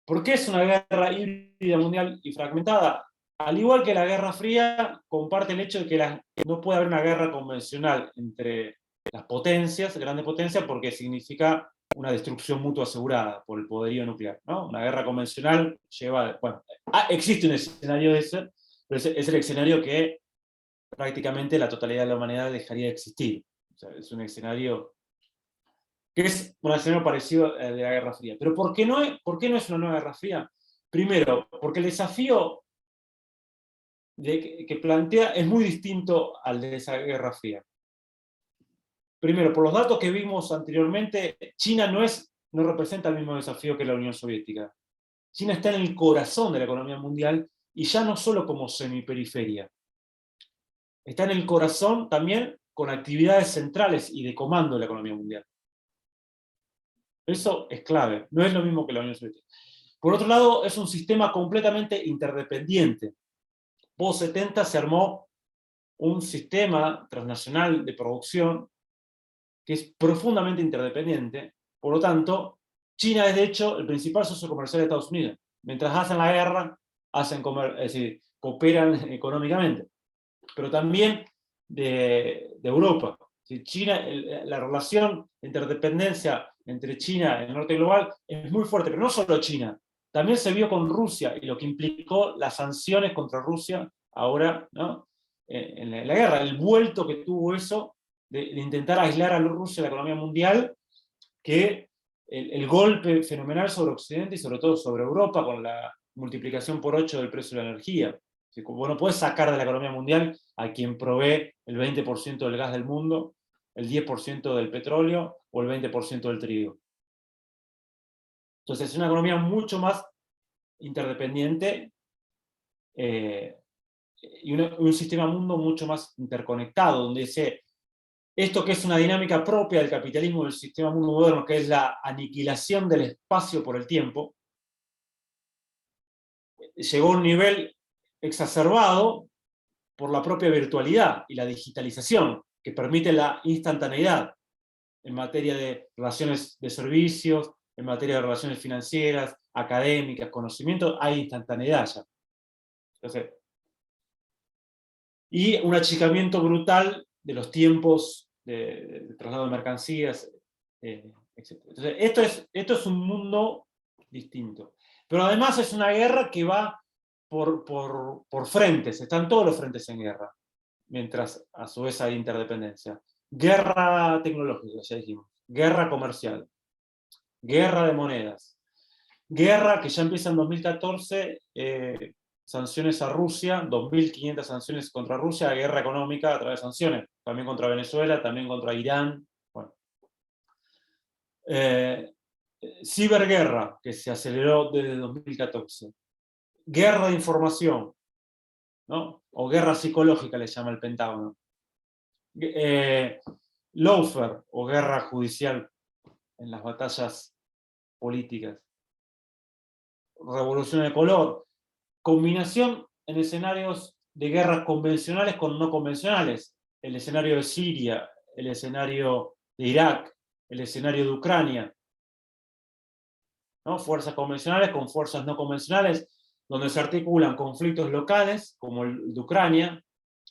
¿Por qué es una guerra híbrida mundial y fragmentada? Al igual que la Guerra Fría, comparte el hecho de que no puede haber una guerra convencional entre las potencias, grandes potencias, porque significa una destrucción mutua asegurada por el poderío nuclear, ¿no? Una guerra convencional lleva... Bueno, existe un escenario de ese, pero es el escenario que prácticamente la totalidad de la humanidad dejaría de existir. O sea, es un escenario que es un escenario parecido al de la Guerra Fría. Pero ¿por qué no es una nueva Guerra Fría? Primero, porque el desafío que plantea es muy distinto al de esa Guerra Fría. Primero, por los datos que vimos anteriormente, China no representa el mismo desafío que la Unión Soviética. China está en el corazón de la economía mundial y ya no solo como semiperiferia. Está en el corazón también con actividades centrales y de comando de la economía mundial. Eso es clave, no es lo mismo que la Unión Soviética. Por otro lado, es un sistema completamente interdependiente. Post-70 se armó un sistema transnacional de producción que es profundamente interdependiente. Por lo tanto, China es de hecho el principal socio comercial de Estados Unidos. Mientras hacen la guerra, es decir, cooperan económicamente. Pero también de Europa. China, la relación de interdependencia entre China y el norte global es muy fuerte, pero no solo China. También se vio con Rusia y lo que implicó las sanciones contra Rusia ahora, ¿no? En la guerra, el vuelto que tuvo eso de intentar aislar a Rusia de la economía mundial, que el golpe fenomenal sobre Occidente y sobre todo sobre Europa con la multiplicación por 8 del precio de la energía. Vos no podés sacar de la economía mundial a quien provee el 20% del gas del mundo, el 10% del petróleo o el 20% del trigo. Entonces es una economía mucho más interdependiente y un sistema mundo mucho más interconectado, donde esto que es una dinámica propia del capitalismo del sistema mundo moderno, que es la aniquilación del espacio por el tiempo, llegó a un nivel exacerbado por la propia virtualidad y la digitalización, que permite la instantaneidad en materia de relaciones de servicios, en materia de relaciones financieras, académicas, conocimiento, hay instantaneidad ya. Entonces, y un achicamiento brutal de los tiempos de traslado de mercancías, etc. Entonces, esto es un mundo distinto. Pero además es una guerra que va por frentes, están todos los frentes en guerra, mientras a su vez hay interdependencia. Guerra tecnológica, ya dijimos, guerra comercial, guerra de monedas, guerra que ya empieza en 2014, sanciones a Rusia, 2.500 sanciones contra Rusia, guerra económica a través de sanciones, también contra Venezuela, también contra Irán. Bueno. Ciberguerra, que se aceleró desde 2014. Guerra de información, ¿no? O guerra psicológica le llama el Pentágono. Lawfare, o guerra judicial en las batallas políticas. Revolución de color. Combinación en escenarios de guerras convencionales con no convencionales. El escenario de Siria, el escenario de Irak, el escenario de Ucrania. ¿No? Fuerzas convencionales con fuerzas no convencionales, donde se articulan conflictos locales, como el de Ucrania,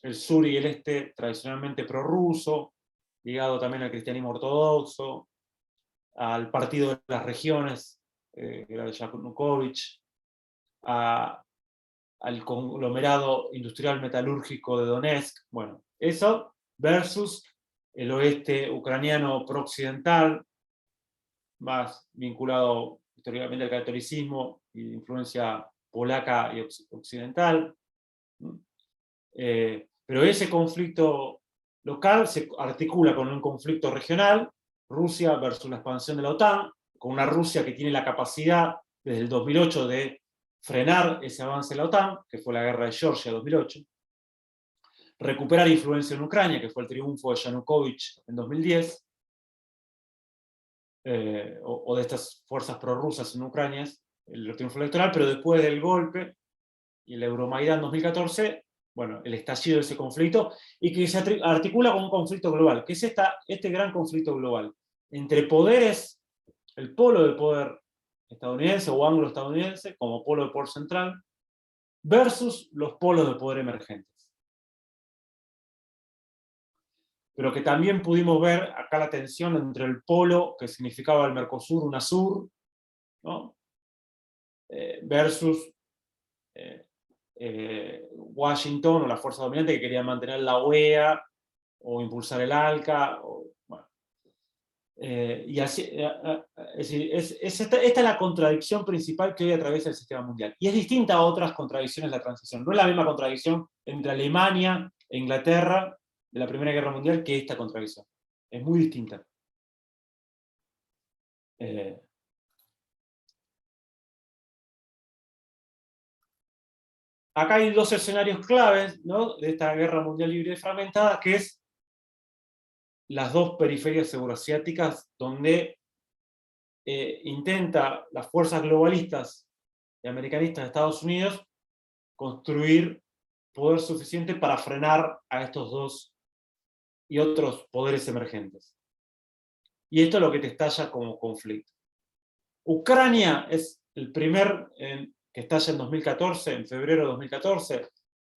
el sur y el este tradicionalmente prorruso, ligado también al cristianismo ortodoxo, al partido de las regiones, que era de Yanukovych, al conglomerado industrial metalúrgico de Donetsk. Bueno, eso versus el oeste ucraniano pro-occidental, más vinculado históricamente al catolicismo y de influencia polaca y occidental. Pero ese conflicto local se articula con un conflicto regional, Rusia versus la expansión de la OTAN, con una Rusia que tiene la capacidad desde el 2008 de frenar ese avance de la OTAN, que fue la guerra de Georgia en 2008, recuperar influencia en Ucrania, que fue el triunfo de Yanukovych en 2010, o de estas fuerzas prorrusas en Ucrania, el triunfo electoral, pero después del golpe y el Euromaidán 2014, bueno, el estallido de ese conflicto, y que se articula con un conflicto global, que es este gran conflicto global, entre poderes, el polo de poder estadounidense o anglo-estadounidense, como polo de poder central, versus los polos de poder emergentes. Pero que también pudimos ver acá la tensión entre el polo, que significaba el Mercosur, UNASUR, ¿no? Versus Washington o la fuerza dominante que quería mantener la OEA o impulsar el ALCA. Bueno. Y así, es decir, esta es la contradicción principal que hoy atraviesa el sistema mundial. Y es distinta a otras contradicciones de la transición. No es la misma contradicción entre Alemania e Inglaterra de la Primera Guerra Mundial que esta contradicción. Es muy distinta. Acá hay dos escenarios claves, ¿no?, de esta guerra mundial libre y fragmentada, que es las dos periferias euroasiáticas, donde intenta las fuerzas globalistas y americanistas de Estados Unidos construir poder suficiente para frenar a estos dos y otros poderes emergentes. Y esto es lo que te estalla como conflicto. Ucrania es el primer que estalla en 2014, en febrero de 2014,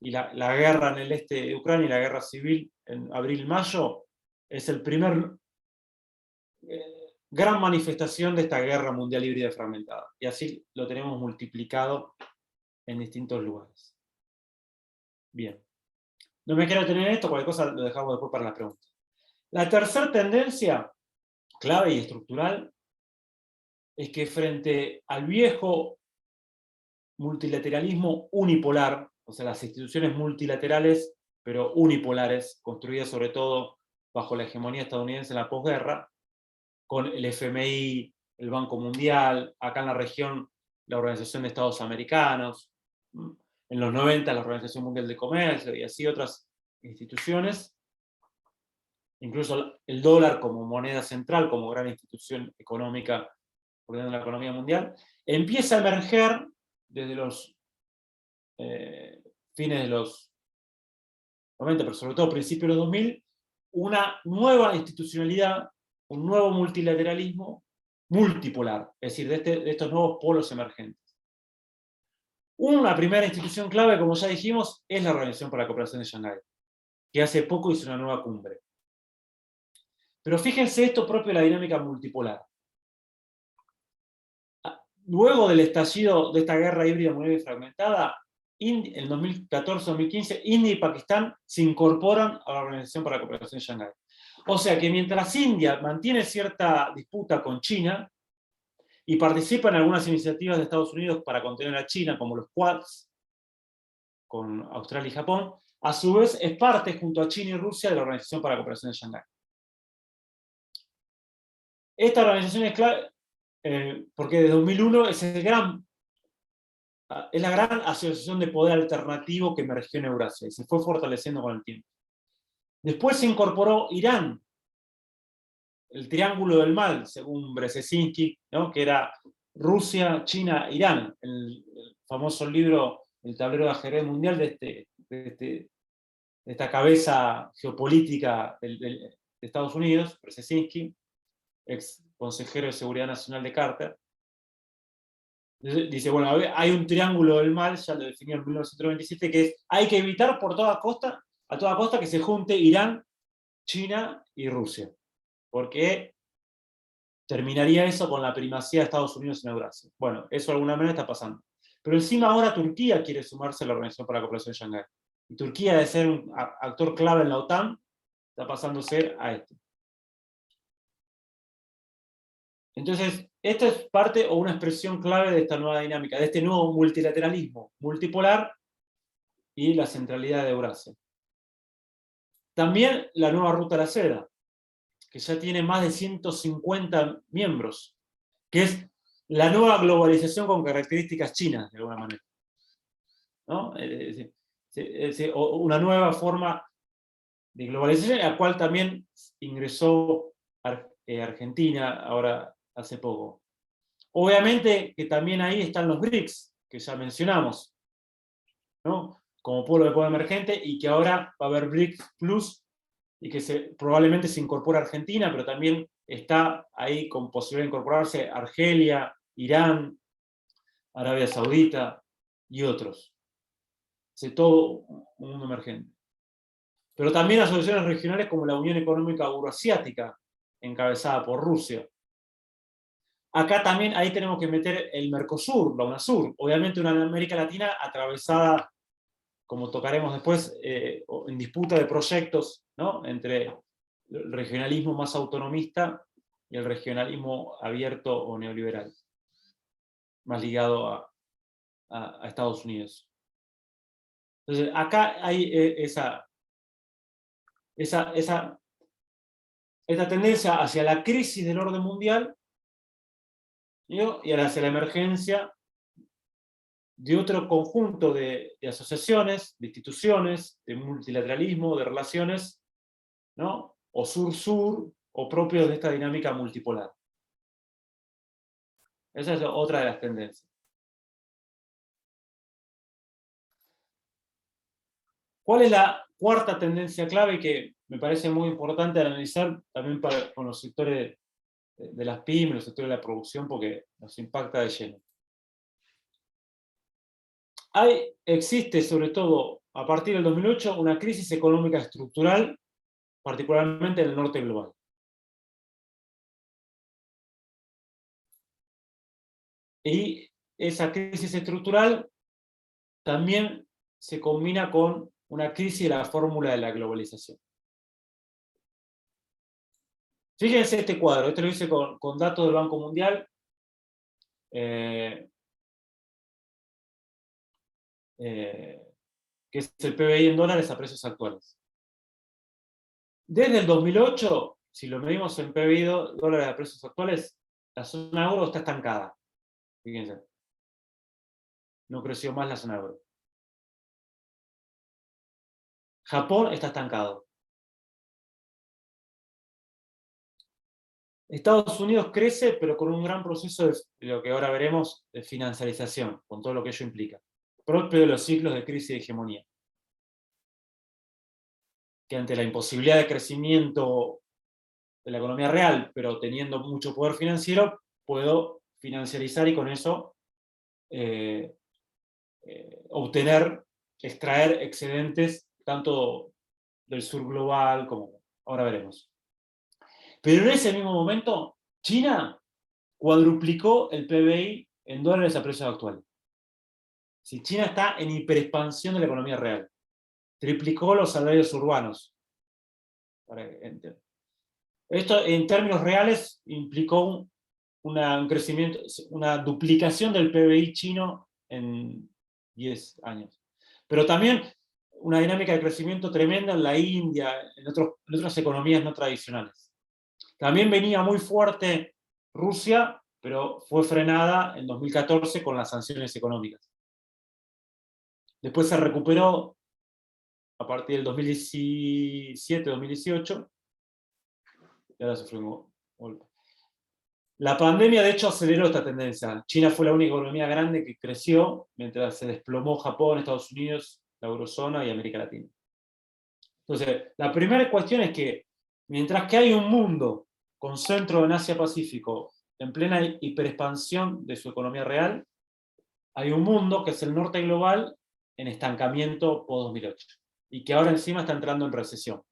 y la guerra en el este de Ucrania y la guerra civil en abril-mayo, es el primer gran manifestación de esta guerra mundial híbrida fragmentada. Y así lo tenemos multiplicado en distintos lugares. Bien. No me quiero detener en esto, cualquier cosa lo dejamos después para las preguntas. La tercera tendencia, clave y estructural, es que frente al viejo multilateralismo unipolar, o sea, las instituciones multilaterales, pero unipolares, construidas sobre todo bajo la hegemonía estadounidense en la posguerra, con el FMI, el Banco Mundial, acá en la región la Organización de Estados Americanos, en los 90 la Organización Mundial de Comercio y así otras instituciones, incluso el dólar como moneda central, como gran institución económica ordenando la economía mundial, empieza a emerger desde los fines de los 90, pero sobre todo principios de los 2000, una nueva institucionalidad, un nuevo multilateralismo multipolar, es decir, de estos nuevos polos emergentes. Una primera institución clave, como ya dijimos, es la Organización para la Cooperación de Shanghái, que hace poco hizo una nueva cumbre. Pero fíjense esto propio de la dinámica multipolar. Luego del estallido de esta guerra híbrida mundial y fragmentada, en 2014-2015, India y Pakistán se incorporan a la Organización para la Cooperación de Shanghái. O sea que mientras India mantiene cierta disputa con China y participa en algunas iniciativas de Estados Unidos para contener a China, como los Quads, con Australia y Japón, a su vez es parte, junto a China y Rusia, de la Organización para la Cooperación de Shanghái. Esta organización es clave porque desde 2001 es la gran asociación de poder alternativo que emergió en Eurasia y se fue fortaleciendo con el tiempo. Después se incorporó Irán, el triángulo del mal, según Brzezinski, ¿no?, que era Rusia, China, Irán, el famoso libro El tablero de ajedrez mundial de esta cabeza geopolítica de Estados Unidos, Brzezinski, ex consejero de Seguridad Nacional de Carter. Dice, bueno, hay un triángulo del mal, ya lo definió en 1997, que es, hay que evitar a toda costa que se junte Irán, China y Rusia, porque terminaría eso con la primacía de Estados Unidos en Eurasia. Bueno, eso de alguna manera está pasando. Pero encima ahora Turquía quiere sumarse a la Organización para la Cooperación de Shanghái. Y Turquía, de ser un actor clave en la OTAN, está pasando a ser a esto. Entonces, esta es parte o una expresión clave de esta nueva dinámica, de este nuevo multilateralismo multipolar y la centralidad de Eurasia. También la nueva Ruta de la Seda, que ya tiene más de 150 miembros, que es la nueva globalización con características chinas, de alguna manera, ¿no? Una nueva forma de globalización, a la cual también ingresó Argentina ahora hace poco. Obviamente que también ahí están los BRICS, que ya mencionamos, ¿no? como polo de poder emergente, y que ahora va a haber BRICS Plus, y que probablemente se incorpora Argentina, pero también está ahí con posibilidad de incorporarse Argelia, Irán, Arabia Saudita y otros. Es todo un mundo emergente. Pero también asociaciones regionales como la Unión Económica Euroasiática, encabezada por Rusia. Acá también ahí tenemos que meter el Mercosur, la UNASUR, obviamente una América Latina atravesada, como tocaremos después, en disputa de proyectos, ¿no?, entre el regionalismo más autonomista y el regionalismo abierto o neoliberal, más ligado a Estados Unidos. Entonces, acá hay esta tendencia hacia la crisis del orden mundial, ¿no?, y hacia la emergencia de otro conjunto de asociaciones, de instituciones, de multilateralismo, de relaciones, ¿no?, o sur-sur, o propios de esta dinámica multipolar. Esa es otra de las tendencias. ¿Cuál es la cuarta tendencia clave que me parece muy importante analizar también con los sectores de las pymes, los sectores de la producción, porque nos impacta de lleno? Existe, sobre todo a partir del 2008, una crisis económica estructural, particularmente en el norte global. Y esa crisis estructural también se combina con una crisis de la fórmula de la globalización. Fíjense este cuadro, este lo hice con datos del Banco Mundial, que es el PBI en dólares a precios actuales. Desde el 2008, si lo medimos en PBI dólares a precios actuales, la zona euro está estancada. Fíjense. No creció más la zona euro. Japón está estancado. Estados Unidos crece, pero con un gran proceso de lo que ahora veremos, de financiarización, con todo lo que ello implica, propio de los ciclos de crisis y hegemonía. Que ante la imposibilidad de crecimiento de la economía real, pero teniendo mucho poder financiero, puedo financiarizar y con eso extraer excedentes tanto del sur global como ahora veremos. Pero en ese mismo momento, China cuadruplicó el PBI en dólares a precios actuales. Si China está en hiperexpansión de la economía real, triplicó los salarios urbanos. Esto en términos reales implicó un crecimiento, una duplicación del PBI chino en 10 años. Pero también una dinámica de crecimiento tremenda en la India, en otras economías no tradicionales. También venía muy fuerte Rusia, pero fue frenada en 2014 con las sanciones económicas. Después se recuperó a partir del 2017-2018, y ahora sufrió un golpe. La pandemia, de hecho, aceleró esta tendencia. China fue la única economía grande que creció, mientras se desplomó Japón, Estados Unidos, la eurozona y América Latina. Entonces, la primera cuestión es que, mientras que hay un mundo con centro en Asia-Pacífico en plena hiperexpansión de su economía real, hay un mundo que es el norte global en estancamiento post-2008, y que ahora encima está entrando en recesión.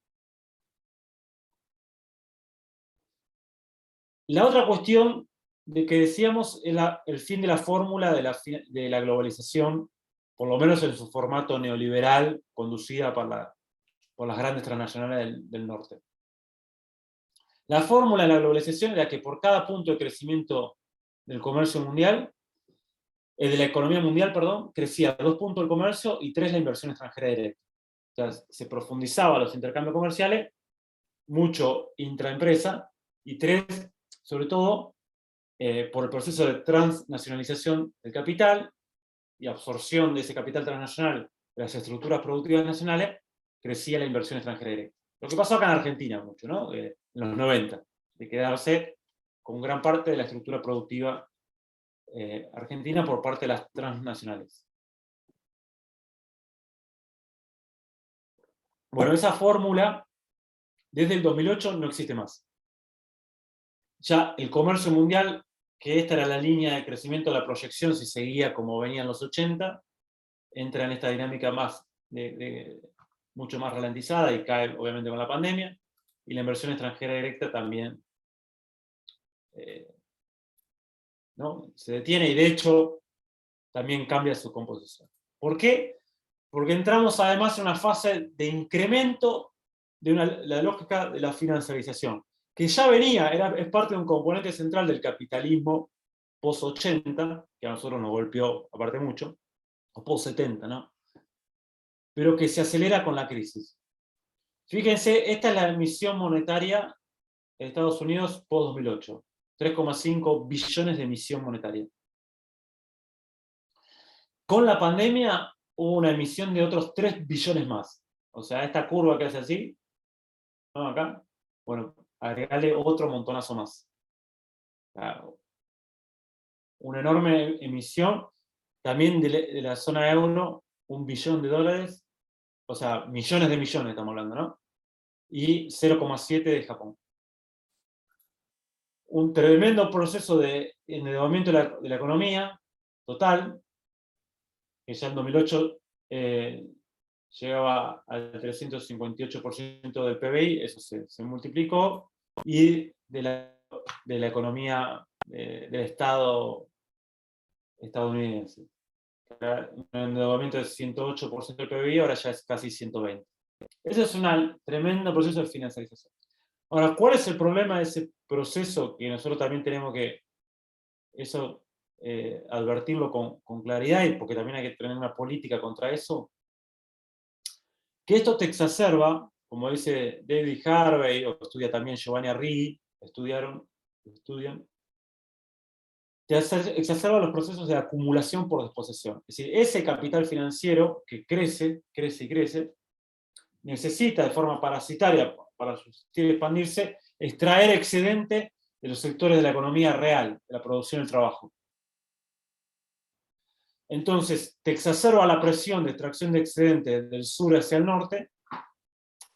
La otra cuestión de que decíamos es el fin de la fórmula de la globalización, por lo menos en su formato neoliberal, conducida por las grandes transnacionales del norte. La fórmula de la globalización era que por cada punto de crecimiento del comercio mundial, de la economía mundial, perdón, crecía 2 puntos el comercio y 3 la inversión extranjera directa. O sea, se profundizaba los intercambios comerciales, mucho intraempresa, y 3, sobre todo, por el proceso de transnacionalización del capital y absorción de ese capital transnacional de las estructuras productivas nacionales, crecía la inversión extranjera directa. Lo que pasó acá en Argentina mucho, ¿no? En los 90, de quedarse con gran parte de la estructura productiva argentina por parte de las transnacionales. Bueno, esa fórmula, desde el 2008 no existe más. Ya el comercio mundial, que esta era la línea de crecimiento de la proyección, si seguía como venía en los 80, entra en esta dinámica más mucho más ralentizada y cae obviamente con la pandemia, y la inversión extranjera directa también ¿no? Se detiene y de hecho también cambia su composición. ¿Por qué? Porque entramos además en una fase de incremento de la lógica de la financiarización, que ya venía, es parte de un componente central del capitalismo post-80, que a nosotros nos golpeó aparte mucho, o post-70, ¿no? Pero que se acelera con la crisis. Fíjense, esta es la emisión monetaria de Estados Unidos post-2008. 3,5 billones de emisión monetaria. Con la pandemia hubo una emisión de otros 3 billones más. O sea, esta curva que hace así, ¿no? Acá, bueno, agregarle otro montonazo más. Claro. Una enorme emisión, también de la zona euro, $1 billón, o sea, millones de millones estamos hablando, ¿no? Y 0,7 de Japón. Un tremendo proceso de endeudamiento de la economía total, que ya en 2008 llegaba al 358% del PBI, eso se multiplicó, y de la economía del Estado estadounidense. Un endeudamiento de 108% del PBI, ahora ya es casi 120%. Ese es un tremendo proceso de financiarización. Ahora, ¿cuál es el problema de ese proceso que nosotros también tenemos que advertirlo con claridad, y porque también hay que tener una política contra eso? Que esto te exacerba, como dice David Harvey, o estudia también Giovanni Arrighi, estudian, te exacerba los procesos de acumulación por desposesión. Es decir, ese capital financiero que crece y crece, necesita de forma parasitaria, para subsistir y expandirse, extraer excedente de los sectores de la economía real, de la producción y el trabajo. Entonces, te exacerba la presión de extracción de excedente del sur hacia el norte,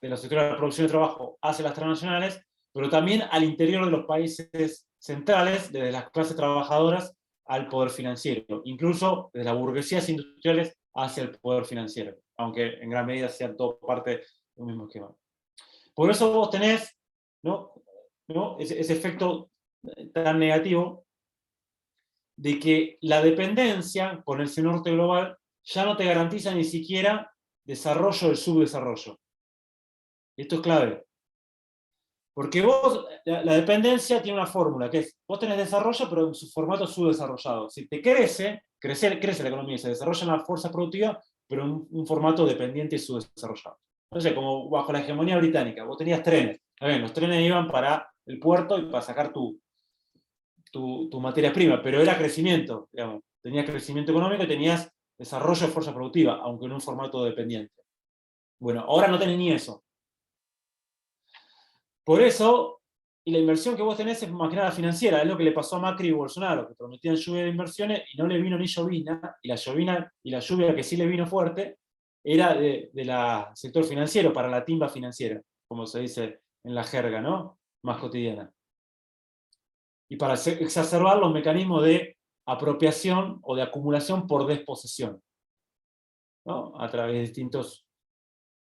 de los sectores de la producción y trabajo hacia las transnacionales, pero también al interior de los países centrales, desde las clases trabajadoras al poder financiero, incluso desde las burguesías industriales hacia el poder financiero, aunque en gran medida sean todo parte de un mismo esquema. Por eso vos tenés, ¿no? Ese efecto tan negativo de que la dependencia con ese norte global ya no te garantiza ni siquiera desarrollo del subdesarrollo. Esto es clave. Porque vos, la dependencia tiene una fórmula, que es, vos tenés desarrollo, pero en su formato subdesarrollado. Si te crece la economía y se desarrolla una fuerza productiva, pero en un formato dependiente y subdesarrollado. Entonces, como bajo la hegemonía británica, vos tenías trenes. Los trenes iban para el puerto y para sacar tu materia prima, pero era crecimiento, digamos. Tenías crecimiento económico y tenías desarrollo de fuerza productiva, aunque en un formato dependiente. Bueno, ahora no tenés ni eso. Por eso, y la inversión que vos tenés es más que nada financiera, es lo que le pasó a Macri y Bolsonaro, que prometían lluvia de inversiones y no le vino ni llovina, y la lluvia que sí le vino fuerte era del sector financiero, para la timba financiera, como se dice en la jerga, ¿no? Más cotidiana. Y para exacerbar los mecanismos de apropiación o de acumulación por desposesión, ¿no? A través de distintos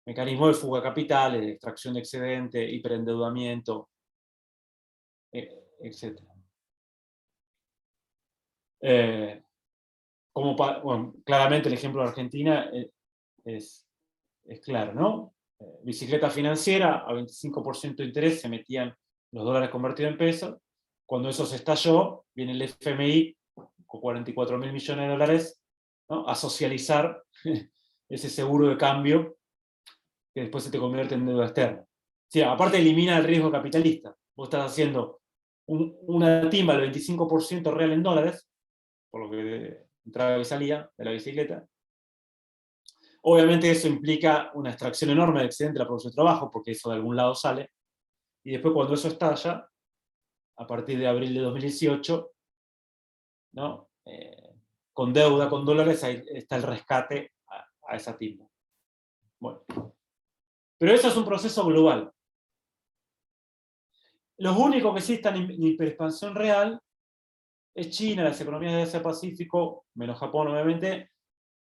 mecanismos de fuga de capitales, de extracción de excedente, hiperendeudamiento, etc. Bueno, claramente el ejemplo de Argentina es claro, ¿no? Bicicleta financiera, a 25% de interés se metían los dólares convertidos en pesos. Cuando eso se estalló, viene el FMI con 44.000 millones de dólares, ¿no? A socializar ese seguro de cambio que después se te convierte en deuda externa. Sí, aparte elimina el riesgo capitalista. Vos estás haciendo una timba del 25% real en dólares, por lo que entraba y salía de la bicicleta. Obviamente eso implica una extracción enorme de excedente de la producción de trabajo, porque eso de algún lado sale. Y después cuando eso estalla, a partir de abril de 2018, ¿no? Con deuda, con dólares, ahí está el rescate a esa timba. Bueno. Pero eso es un proceso global. Los únicos que sí están en hiperexpansión real es China, las economías de Asia-Pacífico, menos Japón obviamente,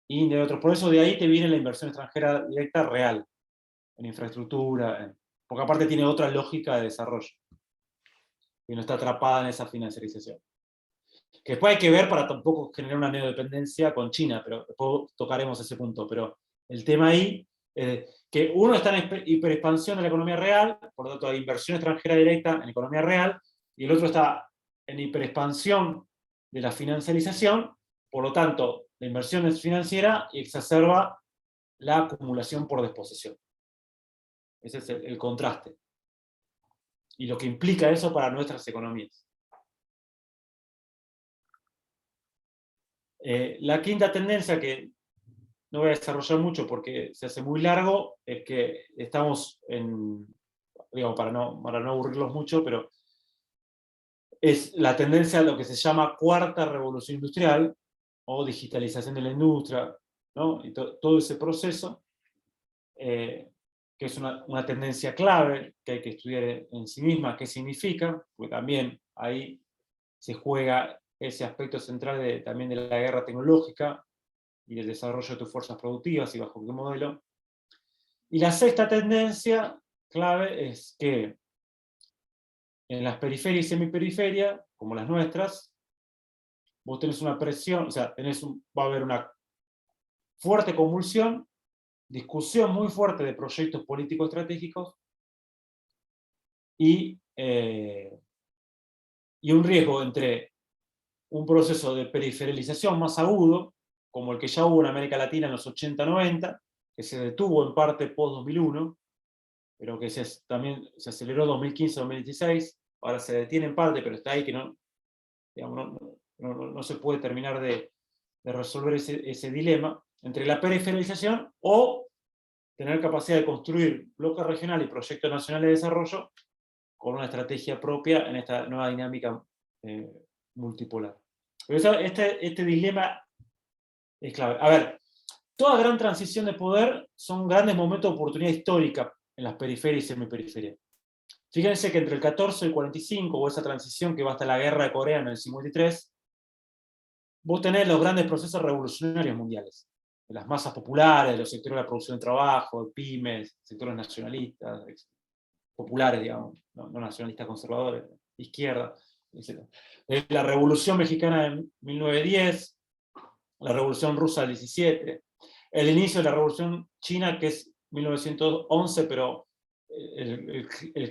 y de otros. Por eso de ahí te viene la inversión extranjera directa real, en infraestructura, porque aparte tiene otra lógica de desarrollo, y no está atrapada en esa financiarización. Que después hay que ver para tampoco generar una neodependencia con China, pero después tocaremos ese punto. Pero el tema ahí es que uno está en hiperexpansión de la economía real, por lo tanto hay inversión extranjera directa en la economía real, y el otro está en hiperexpansión de la financiarización, por lo tanto la inversión es financiera y exacerba la acumulación por desposesión. Ese es el contraste. Y lo que implica eso para nuestras economías. La quinta tendencia, que no voy a desarrollar mucho porque se hace muy largo, es que estamos en, digamos, para no aburrirlos mucho, pero es la tendencia a lo que se llama cuarta revolución industrial, o digitalización de la industria, ¿no? Y todo ese proceso, que es una tendencia clave que hay que estudiar en sí misma, qué significa, porque también ahí se juega ese aspecto central también de la guerra tecnológica y del desarrollo de tus fuerzas productivas y bajo qué modelo. Y la sexta tendencia clave es que en las periferias y semiperiferias, como las nuestras, vos tenés una presión, o sea, va a haber una fuerte convulsión, discusión muy fuerte de proyectos políticos estratégicos y un riesgo entre un proceso de periferialización más agudo, como el que ya hubo en América Latina en los 80-90, que se detuvo en parte post-2001, pero que también se aceleró 2015-2016, ahora se detiene en parte, pero está ahí que digamos, no se puede terminar de resolver ese dilema entre la periferialización o tener capacidad de construir bloques regionales y proyectos nacionales de desarrollo con una estrategia propia en esta nueva dinámica multipolar. Pero este dilema es clave. A ver, toda gran transición de poder son grandes momentos de oportunidad histórica en las periferias y semiperiferias. Fíjense que entre el 14 y el 45, o esa transición que va hasta la guerra de Corea en el 53, vos tenés los grandes procesos revolucionarios mundiales, de las masas populares, de los sectores de la producción de trabajo, de pymes, sectores nacionalistas, populares, digamos, no nacionalistas conservadores, izquierda, etc. La Revolución Mexicana de 1910, la Revolución Rusa del 17, el inicio de la Revolución China, que es 1911, pero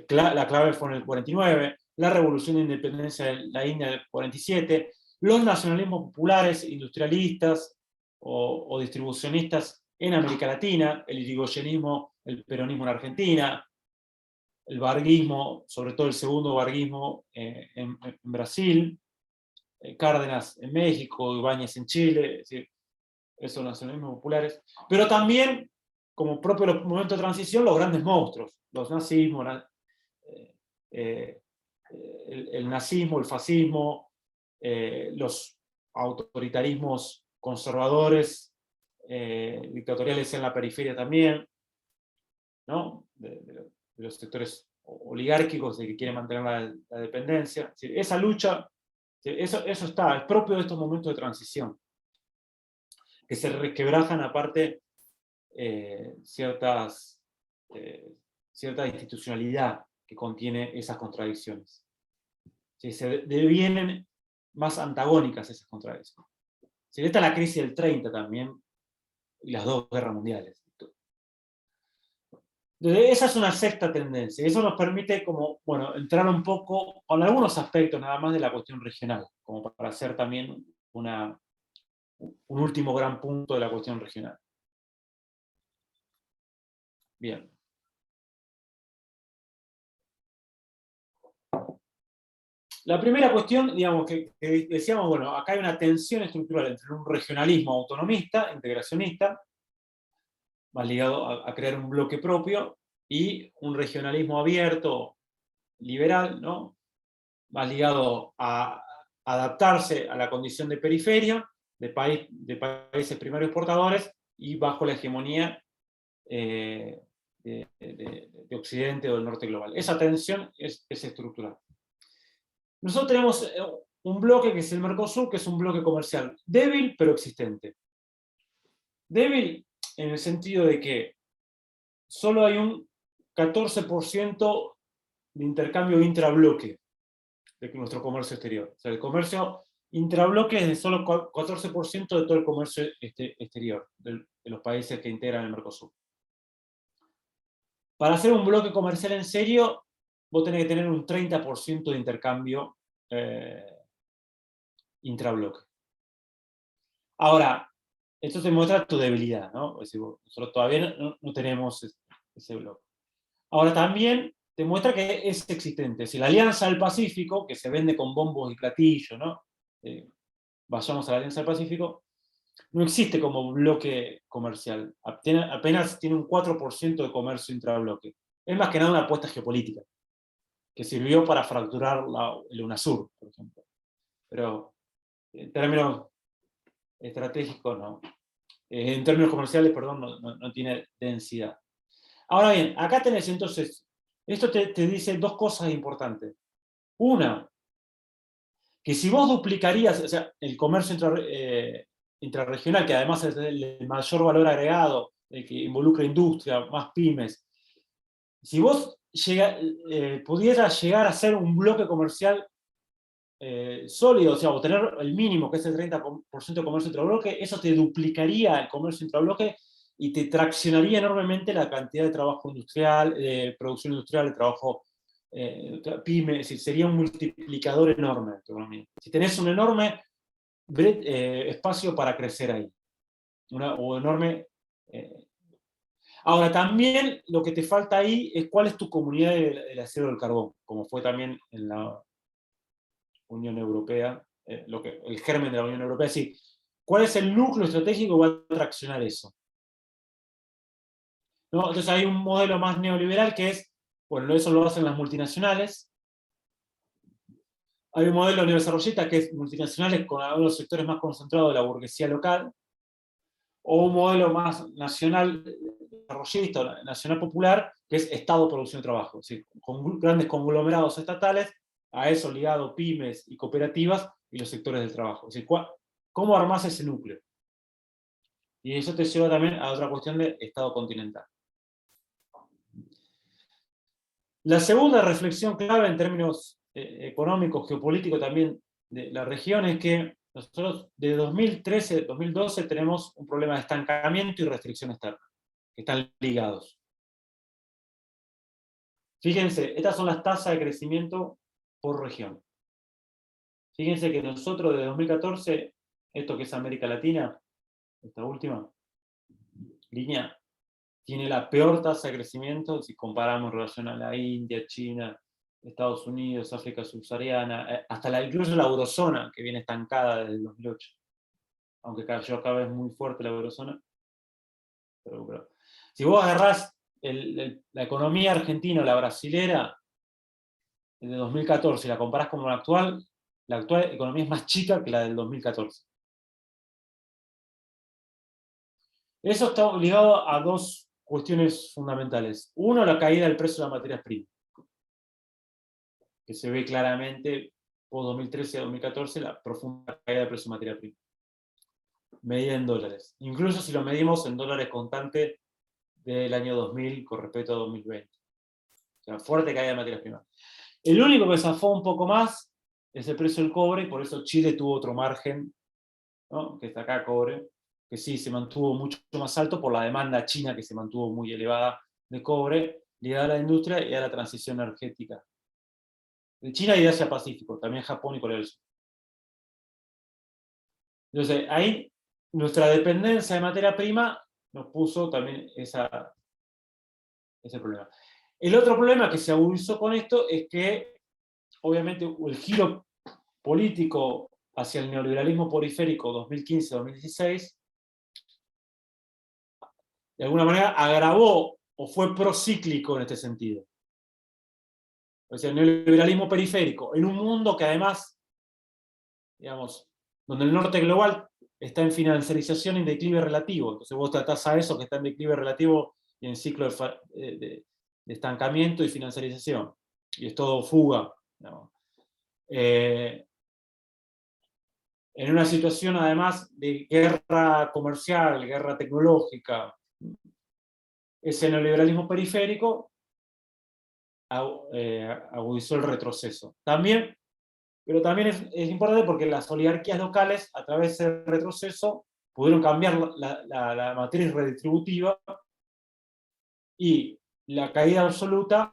la clave fue en el 49, la Revolución de Independencia de la India del 47, los nacionalismos populares, industrialistas o distribucionistas en América Latina, el irigoyenismo, el peronismo en Argentina, el varguismo, sobre todo el segundo varguismo en Brasil, Cárdenas en México, Ibáñez en Chile, es decir, esos nacionalismos populares, pero también, como propio momento de transición, los grandes monstruos, los nazismos, el nazismo, el fascismo, los autoritarismos conservadores, dictatoriales en la periferia también, ¿no? de los sectores oligárquicos de que quieren mantener la dependencia. Es decir, esa lucha, eso es propio de estos momentos de transición, que se resquebrajan aparte cierta institucionalidad que contiene esas contradicciones. Se devienen más antagónicas esas contradicciones. Esta es la crisis del 30 también, y las dos guerras mundiales. Esa es una sexta tendencia, y eso nos permite entrar un poco con algunos aspectos nada más de la cuestión regional, como para hacer también un último gran punto de la cuestión regional. Bien. La primera cuestión, digamos, que decíamos, bueno, acá hay una tensión estructural entre un regionalismo autonomista, integracionista, más ligado a crear un bloque propio, y un regionalismo abierto, liberal, ¿no? Más ligado a adaptarse a la condición de periferia, de países primarios exportadores, y bajo la hegemonía de de Occidente o del norte global. Esa tensión es estructural. Nosotros tenemos un bloque que es el Mercosur, que es un bloque comercial débil pero existente. Débil en el sentido de que solo hay un 14% de intercambio intrabloque de nuestro comercio exterior. O sea, el comercio intrabloque es de solo 14% de todo el comercio exterior de los países que integran el Mercosur. Para hacer un bloque comercial en serio, vos tenés que tener un 30% de intercambio intrabloque. Ahora, esto te muestra tu debilidad, ¿no? Es decir, nosotros todavía no tenemos ese bloque. Ahora, también te muestra que es existente. Si la Alianza del Pacífico, que se vende con bombos y platillos, ¿no? Vayamos a la Alianza del Pacífico, no existe como bloque comercial. Apenas tiene un 4% de comercio intrabloque. Es más que nada una apuesta geopolítica, que sirvió para fracturar el UNASUR, por ejemplo. Pero en términos estratégicos, no. En términos comerciales, perdón, no tiene densidad. Ahora bien, acá tenés entonces, esto te dice dos cosas importantes. Una, que si vos duplicarías, o sea, el comercio intrarregional, que además es el mayor valor agregado, el que involucra industria, más pymes, si vos pudieras llegar a ser un bloque comercial sólido, o sea, obtener el mínimo, que es el 30% de comercio intrabloque, eso te duplicaría el comercio intrabloque y te traccionaría enormemente la cantidad de trabajo industrial, de producción industrial, de trabajo pyme, es decir, sería un multiplicador enorme de tu economía. Si tenés un enorme espacio para crecer ahí, o enorme... Ahora, también lo que te falta ahí es cuál es tu comunidad del acero del carbón, como fue también en la Unión Europea, el germen de la Unión Europea, es decir, ¿cuál es el núcleo estratégico que va a traccionar eso? ¿No? Entonces hay un modelo más neoliberal que es, bueno, eso lo hacen las multinacionales. Hay un modelo neodesarrollista que es multinacionales con algunos sectores más concentrados de la burguesía local. O un modelo más nacional, desarrollista, nacional popular, que es Estado, producción y trabajo. Es decir, con grandes conglomerados estatales, a eso ligado pymes y cooperativas y los sectores del trabajo. Es decir, ¿cómo armás ese núcleo? Y eso te lleva también a otra cuestión de Estado continental. La segunda reflexión clave en términos económicos, geopolíticos también de la región es que nosotros de 2013 a 2012 tenemos un problema de estancamiento y restricción externa, que están ligados. Fíjense, estas son las tasas de crecimiento por región. Fíjense que nosotros de 2014, esto que es América Latina, esta última línea, tiene la peor tasa de crecimiento si comparamos en relación a la India, China, Estados Unidos, África subsahariana, hasta incluso la eurozona, que viene estancada desde el 2008. Aunque cayó cada vez muy fuerte la eurozona. Pero si vos agarrás la economía argentina o la brasilera de 2014 y la comparás con la actual economía es más chica que la del 2014. Eso está ligado a dos cuestiones fundamentales. Uno, la caída del precio de las materias primas, que se ve claramente por 2013 a 2014 la profunda caída del precio de materia prima, medida en dólares. Incluso si lo medimos en dólares constantes del año 2000 con respecto a 2020. O sea, fuerte caída de materias primas. El único que zafó un poco más es el precio del cobre, y por eso Chile tuvo otro margen, ¿no? Que está acá, cobre, que sí se mantuvo mucho más alto por la demanda china, que se mantuvo muy elevada de cobre, ligada a la industria y a la transición energética. De China y de Asia Pacífico, también Japón y Corea del Sur. Entonces, ahí nuestra dependencia de materia prima nos puso también ese problema. El otro problema que se agudizó con esto es que, obviamente, el giro político hacia el neoliberalismo periférico 2015-2016, de alguna manera agravó o fue procíclico en este sentido. O sea, el neoliberalismo periférico, en un mundo que además, digamos, donde el norte global está en financiarización y en declive relativo. Entonces vos tratás a eso que está en declive relativo y en ciclo de estancamiento y financiarización, y es todo fuga, ¿no? En una situación además de guerra comercial, guerra tecnológica, ese neoliberalismo periférico agudizó el retroceso. También, pero también es importante porque las oligarquías locales, a través de ese retroceso, pudieron cambiar la matriz redistributiva, y la caída absoluta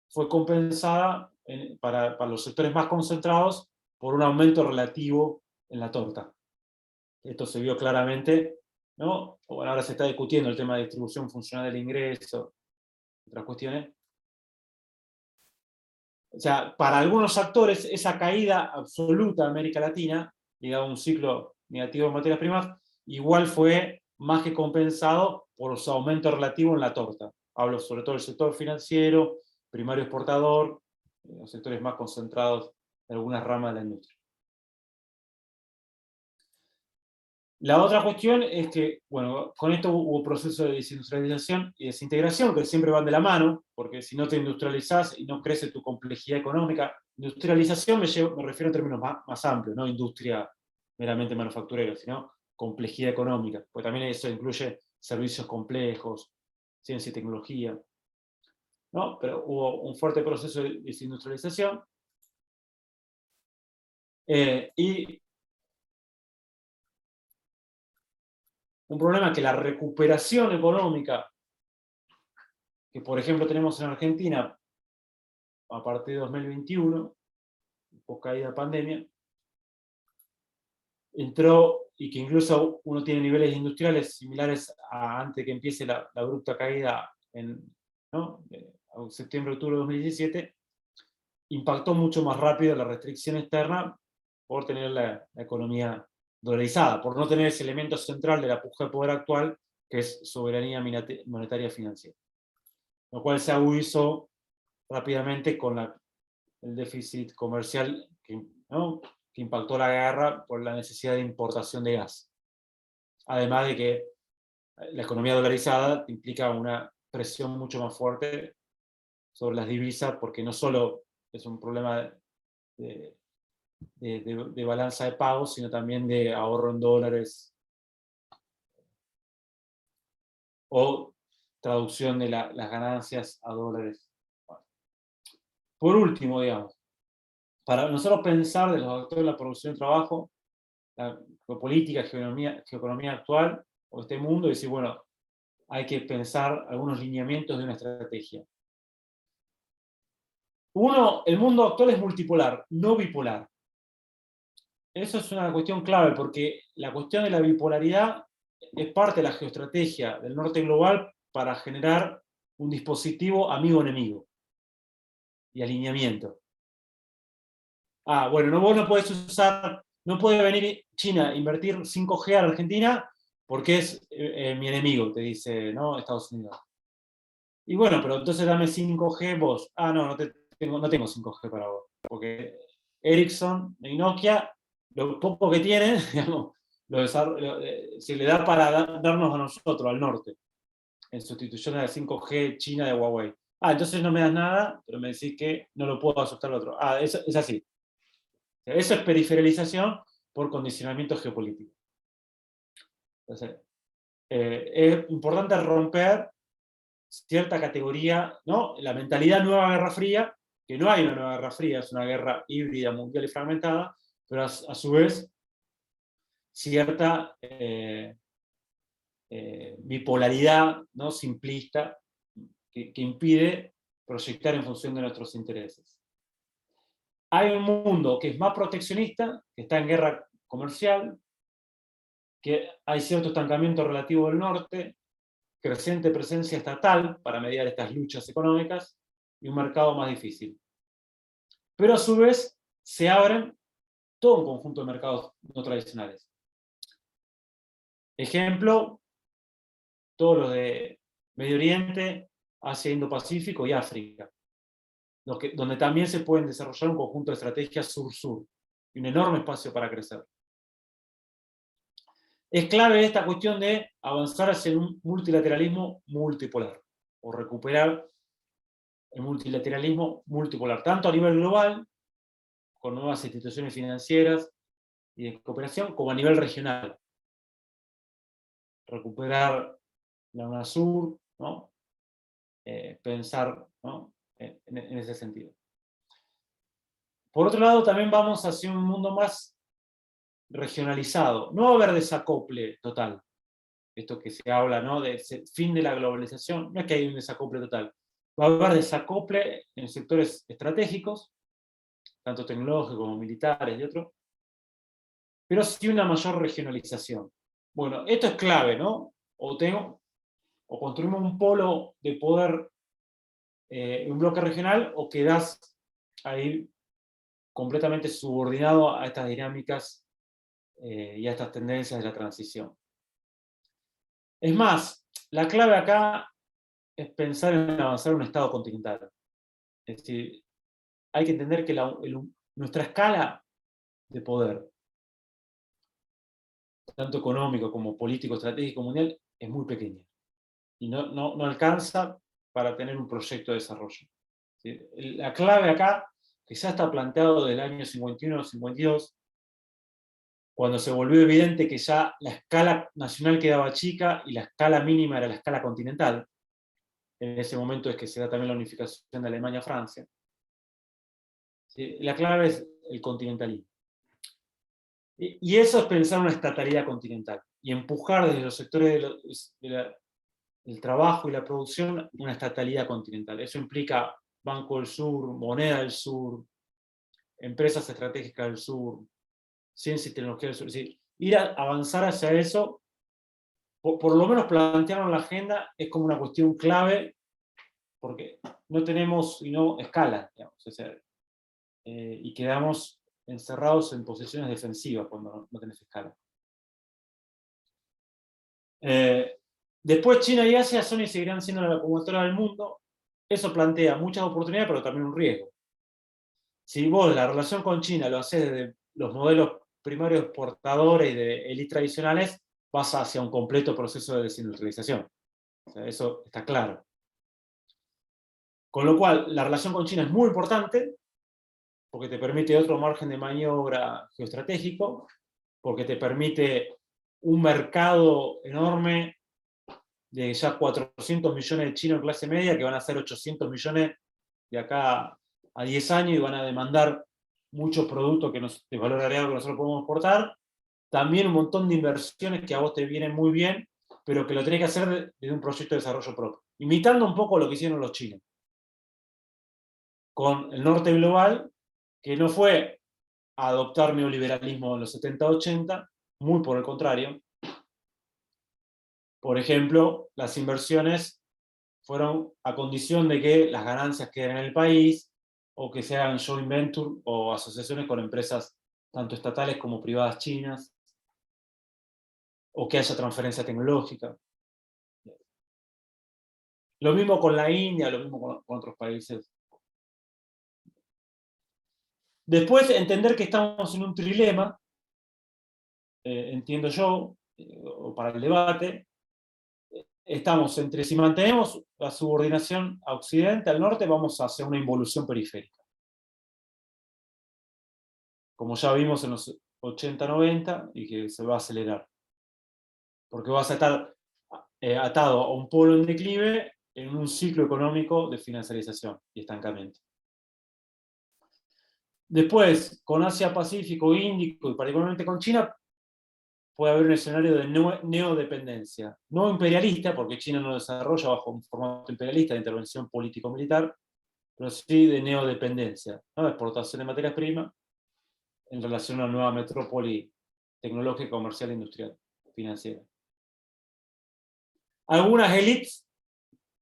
fue compensada para los sectores más concentrados por un aumento relativo en la torta. Esto se vio claramente, ¿no? Bueno, ahora se está discutiendo el tema de distribución funcional del ingreso, otras cuestiones. O sea, para algunos actores, esa caída absoluta de América Latina, ligada a un ciclo negativo de materias primas, igual fue más que compensado por su aumento relativo en la torta. Hablo sobre todo del sector financiero, primario exportador, los sectores más concentrados en algunas ramas de la industria. La otra cuestión es que, bueno, con esto hubo procesos de desindustrialización y desintegración que siempre van de la mano, porque si no te industrializás y no crece tu complejidad económica, industrialización me refiero en términos más amplios, no industria meramente manufacturera, sino complejidad económica, porque también eso incluye servicios complejos, ciencia y tecnología, ¿no? Pero hubo un fuerte proceso de desindustrialización, y un problema es que la recuperación económica que, por ejemplo, tenemos en Argentina a partir de 2021, post caída de pandemia, entró, y que incluso uno tiene niveles industriales similares a antes que empiece la abrupta caída ¿no? Septiembre-octubre de 2017, impactó mucho más rápido la restricción externa por tener la economía dolarizada, por no tener ese elemento central de la puja de poder actual, que es soberanía monetaria financiera. Lo cual se agudizó rápidamente con el déficit comercial ¿no? que impactó la guerra por la necesidad de importación de gas. Además de que la economía dolarizada implica una presión mucho más fuerte sobre las divisas, porque no solo es un problema de balanza de pagos, sino también de ahorro en dólares o traducción de las ganancias a dólares. Por último, digamos, para nosotros pensar de los actores de la producción de trabajo, la geopolítica, geoeconomía actual, o este mundo, y decir, bueno, hay que pensar algunos lineamientos de una estrategia. Uno, el mundo actual es multipolar, no bipolar. Eso es una cuestión clave, porque la cuestión de la bipolaridad es parte de la geoestrategia del norte global para generar un dispositivo amigo-enemigo y alineamiento. Bueno, vos no podés usar, no puede venir China a invertir 5G a la Argentina porque es mi enemigo, te dice, ¿no? Estados Unidos. Y bueno, pero entonces dame 5G vos. No tengo 5G para vos. Porque Ericsson y Nokia, lo poco que tienen, digamos, se le da para darnos a nosotros, al norte, en sustitución a la 5G China de Huawei. Entonces no me das nada, pero me decís que no lo puedo aceptar al otro. Es así. Eso es periferización por condicionamiento geopolítico. Entonces, es importante romper cierta categoría, ¿no? La mentalidad nueva Guerra Fría, que no hay una nueva Guerra Fría, es una guerra híbrida, mundial y fragmentada, pero a su vez cierta bipolaridad, ¿no? Simplista, que impide proyectar en función de nuestros intereses. Hay un mundo que es más proteccionista, que está en guerra comercial, que hay cierto estancamiento relativo del norte, creciente presencia estatal para mediar estas luchas económicas y un mercado más difícil. Pero a su vez se abren todo un conjunto de mercados no tradicionales. Ejemplo, todos los de Medio Oriente, Asia, Indo-Pacífico y África, donde también se pueden desarrollar un conjunto de estrategias sur-sur y un enorme espacio para crecer. es clave esta cuestión de avanzar hacia un multilateralismo multipolar, o recuperar el multilateralismo multipolar, tanto a nivel global, con nuevas instituciones financieras y de cooperación, como a nivel regional. Recuperar la UNASUR, ¿no? Pensar, ¿no? en ese sentido. Por otro lado, también vamos hacia un mundo más regionalizado. No va a haber desacople total. Esto que se habla, ¿no? De fin de la globalización. No es que hay un desacople total. Va a haber desacople en sectores estratégicos, tanto tecnológicos como militares y otros, pero sí una mayor regionalización. Bueno, esto es clave, ¿no? O construimos un polo de poder, un bloque regional, o quedás ahí completamente subordinado a estas dinámicas y a estas tendencias de la transición. Es más, la clave acá es pensar en avanzar un Estado continental. Es decir, hay que entender que nuestra escala de poder, tanto económico como político, estratégico, mundial, es muy pequeña. Y no alcanza para tener un proyecto de desarrollo. ¿Sí? La clave acá, que ya está planteado desde el año 51 o 52, cuando se volvió evidente que ya la escala nacional quedaba chica y la escala mínima era la escala continental. En ese momento es que se da también la unificación de Alemania a Francia. ¿Sí? La clave es el continentalismo. Y eso es pensar una estatalidad continental y empujar desde los sectores del trabajo y la producción una estatalidad continental. Eso implica Banco del Sur, moneda del sur, empresas estratégicas del sur, ciencia y tecnología del sur. Es decir, ir a avanzar hacia eso, por lo menos plantearlo en la agenda, es como una cuestión clave, porque no tenemos sino escala, digamos, o sea, y quedamos encerrados en posiciones defensivas cuando no tenés escala. Después China y Asia son y seguirán siendo la locomotora del mundo. Eso plantea muchas oportunidades, pero también un riesgo. Si vos la relación con China lo haces desde los modelos primarios exportadores y de élites tradicionales, vas hacia un completo proceso de desindustrialización. O sea, eso está claro. Con lo cual, la relación con China es muy importante, porque te permite otro margen de maniobra geoestratégico, porque te permite un mercado enorme de ya 400 millones de chinos en clase media, que van a ser 800 millones de acá a 10 años y van a demandar muchos productos de valor agregado que nosotros podemos exportar. También un montón de inversiones que a vos te vienen muy bien, pero que lo tenés que hacer desde un proyecto de desarrollo propio. Imitando un poco lo que hicieron los chinos. Con el norte global, que no fue a adoptar neoliberalismo en los 70-80, muy por el contrario. Por ejemplo, las inversiones fueron a condición de que las ganancias queden en el país, o que se hagan joint venture o asociaciones con empresas tanto estatales como privadas chinas, o que haya transferencia tecnológica. Lo mismo con la India, lo mismo con otros países. Después, entender que estamos en un trilema, entiendo yo, o para el debate, estamos entre si mantenemos la subordinación a Occidente, al norte, vamos hacia una involución periférica. Como ya vimos en los 80-90 y que se va a acelerar. Porque vas a estar atado a un polo en declive en un ciclo económico de financiarización y estancamiento. Después, con Asia-Pacífico, Índico y particularmente con China, puede haber un escenario de neodependencia. No imperialista, porque China no desarrolla bajo un formato imperialista de intervención político-militar, pero sí de neodependencia, ¿no? Exportación de materias primas en relación a una nueva metrópoli tecnológica, comercial, industrial, financiera. Algunas élites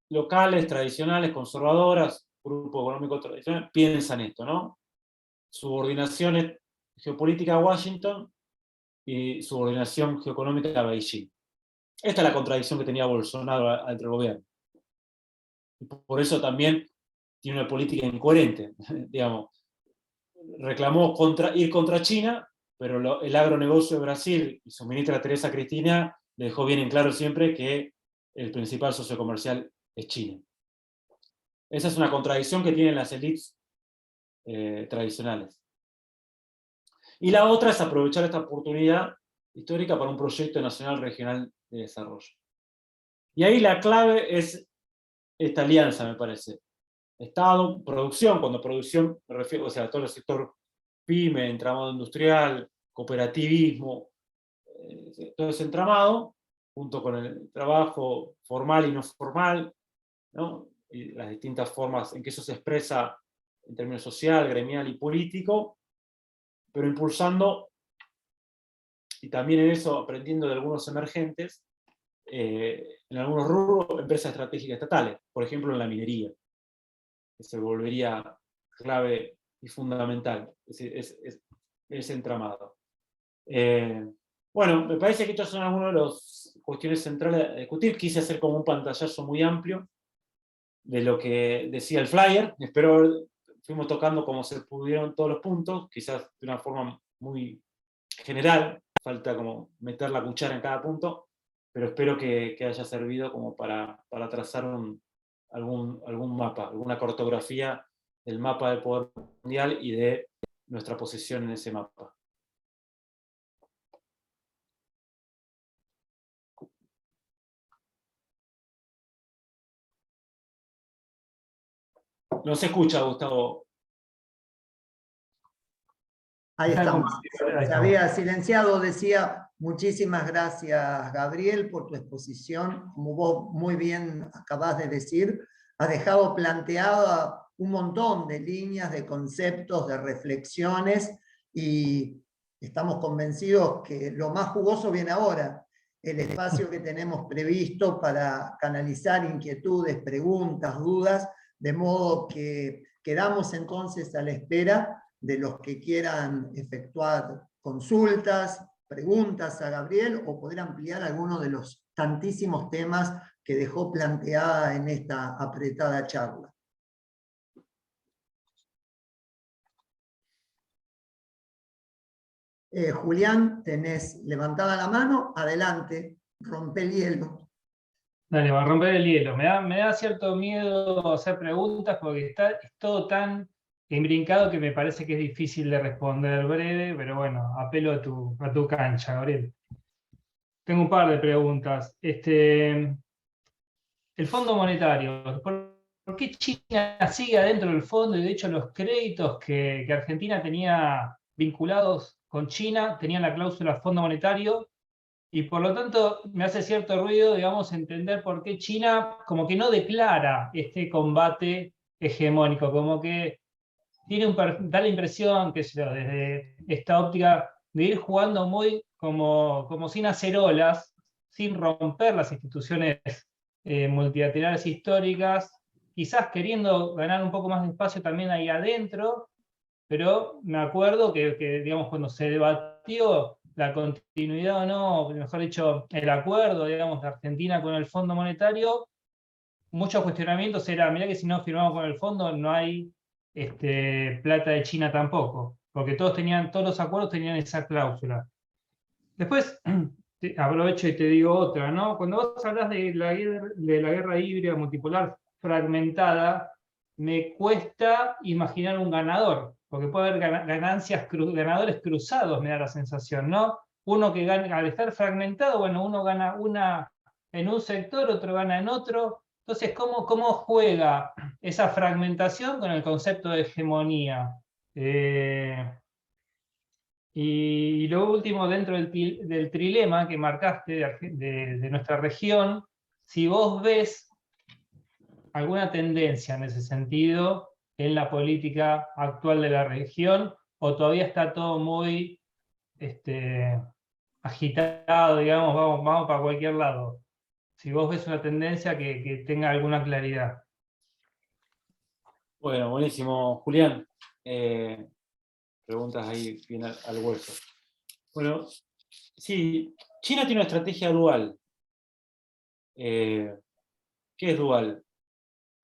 locales, tradicionales, conservadoras, grupos económicos tradicionales, piensan esto, ¿no? Subordinación geopolítica a Washington y subordinación geoeconómica a Beijing. Esta es la contradicción que tenía Bolsonaro entre el gobierno. Y por eso también tiene una política incoherente, digamos. Reclamó ir contra China, pero el agronegocio de Brasil y su ministra Teresa Cristina dejó bien en claro siempre que el principal socio comercial es China. Esa es una contradicción que tienen las élites tradicionales. Y la otra es aprovechar esta oportunidad histórica para un proyecto nacional regional de desarrollo. Y ahí la clave es esta alianza, me parece. Estado, producción, cuando producción me refiero, o sea, a todo el sector pyme, entramado industrial, cooperativismo, todo ese entramado, junto con el trabajo formal y no formal, ¿no? Y las distintas formas en que eso se expresa en términos social, gremial y político, pero impulsando, y también en eso aprendiendo de algunos emergentes, en algunos rubros, empresas estratégicas estatales, por ejemplo en la minería, que se volvería clave y fundamental, ese entramado. Bueno, me parece que estos son algunos de las cuestiones centrales a discutir. Quise hacer como un pantallazo muy amplio de lo que decía el flyer. Espero, fuimos tocando como se pudieron todos los puntos, quizás de una forma muy general, falta como meter la cuchara en cada punto, pero espero que haya servido como para trazar algún mapa, alguna cartografía del mapa del poder mundial y de nuestra posición en ese mapa. No se escucha, Gustavo. Ahí estamos. Se había silenciado, decía, muchísimas gracias, Gabriel, por tu exposición. Como vos muy bien acabás de decir, has dejado planteada un montón de líneas, de conceptos, de reflexiones, y estamos convencidos que lo más jugoso viene ahora, el espacio que tenemos previsto para canalizar inquietudes, preguntas, dudas, de modo que quedamos entonces a la espera de los que quieran efectuar consultas, preguntas a Gabriel, o poder ampliar algunos de los tantísimos temas que dejó planteada en esta apretada charla. Julián, tenés levantada la mano, adelante, rompe el hielo. Dale, va a romper el hielo. Me da cierto miedo hacer preguntas porque es todo tan imbrincado que me parece que es difícil de responder breve, pero bueno, apelo a tu cancha, Gabriel. Tengo un par de preguntas. El Fondo Monetario, ¿por qué China sigue adentro del fondo? Y de hecho los créditos que Argentina tenía vinculados con China tenían la cláusula Fondo Monetario, y por lo tanto me hace cierto ruido, digamos, entender por qué China como que no declara este combate hegemónico, como que da la impresión, que desde esta óptica, de ir jugando muy como sin acerolas, sin romper las instituciones multilaterales históricas, quizás queriendo ganar un poco más de espacio también ahí adentro, pero me acuerdo que digamos, cuando se debatió la continuidad o no, mejor dicho, el acuerdo, digamos, de Argentina con el Fondo Monetario, muchos cuestionamientos era, mirá que si no firmamos con el fondo no hay plata de China tampoco, porque todos los acuerdos tenían esa cláusula. Después, aprovecho y te digo otra, ¿no? Cuando vos hablas de la guerra híbrida multipolar fragmentada, me cuesta imaginar un ganador, porque puede haber ganadores cruzados, me da la sensación, ¿no? Uno que gana, al estar fragmentado, bueno, uno gana en un sector, otro gana en otro. Entonces, ¿cómo juega esa fragmentación con el concepto de hegemonía? Y lo último, dentro del trilema que marcaste de nuestra región, si vos ves alguna tendencia en ese sentido en la política actual de la región, o todavía está todo muy agitado, digamos, vamos para cualquier lado. Si vos ves una tendencia que tenga alguna claridad. Bueno, buenísimo, Julián. Preguntas ahí bien al hueso. Bueno, sí, China tiene una estrategia dual. ¿Qué es dual?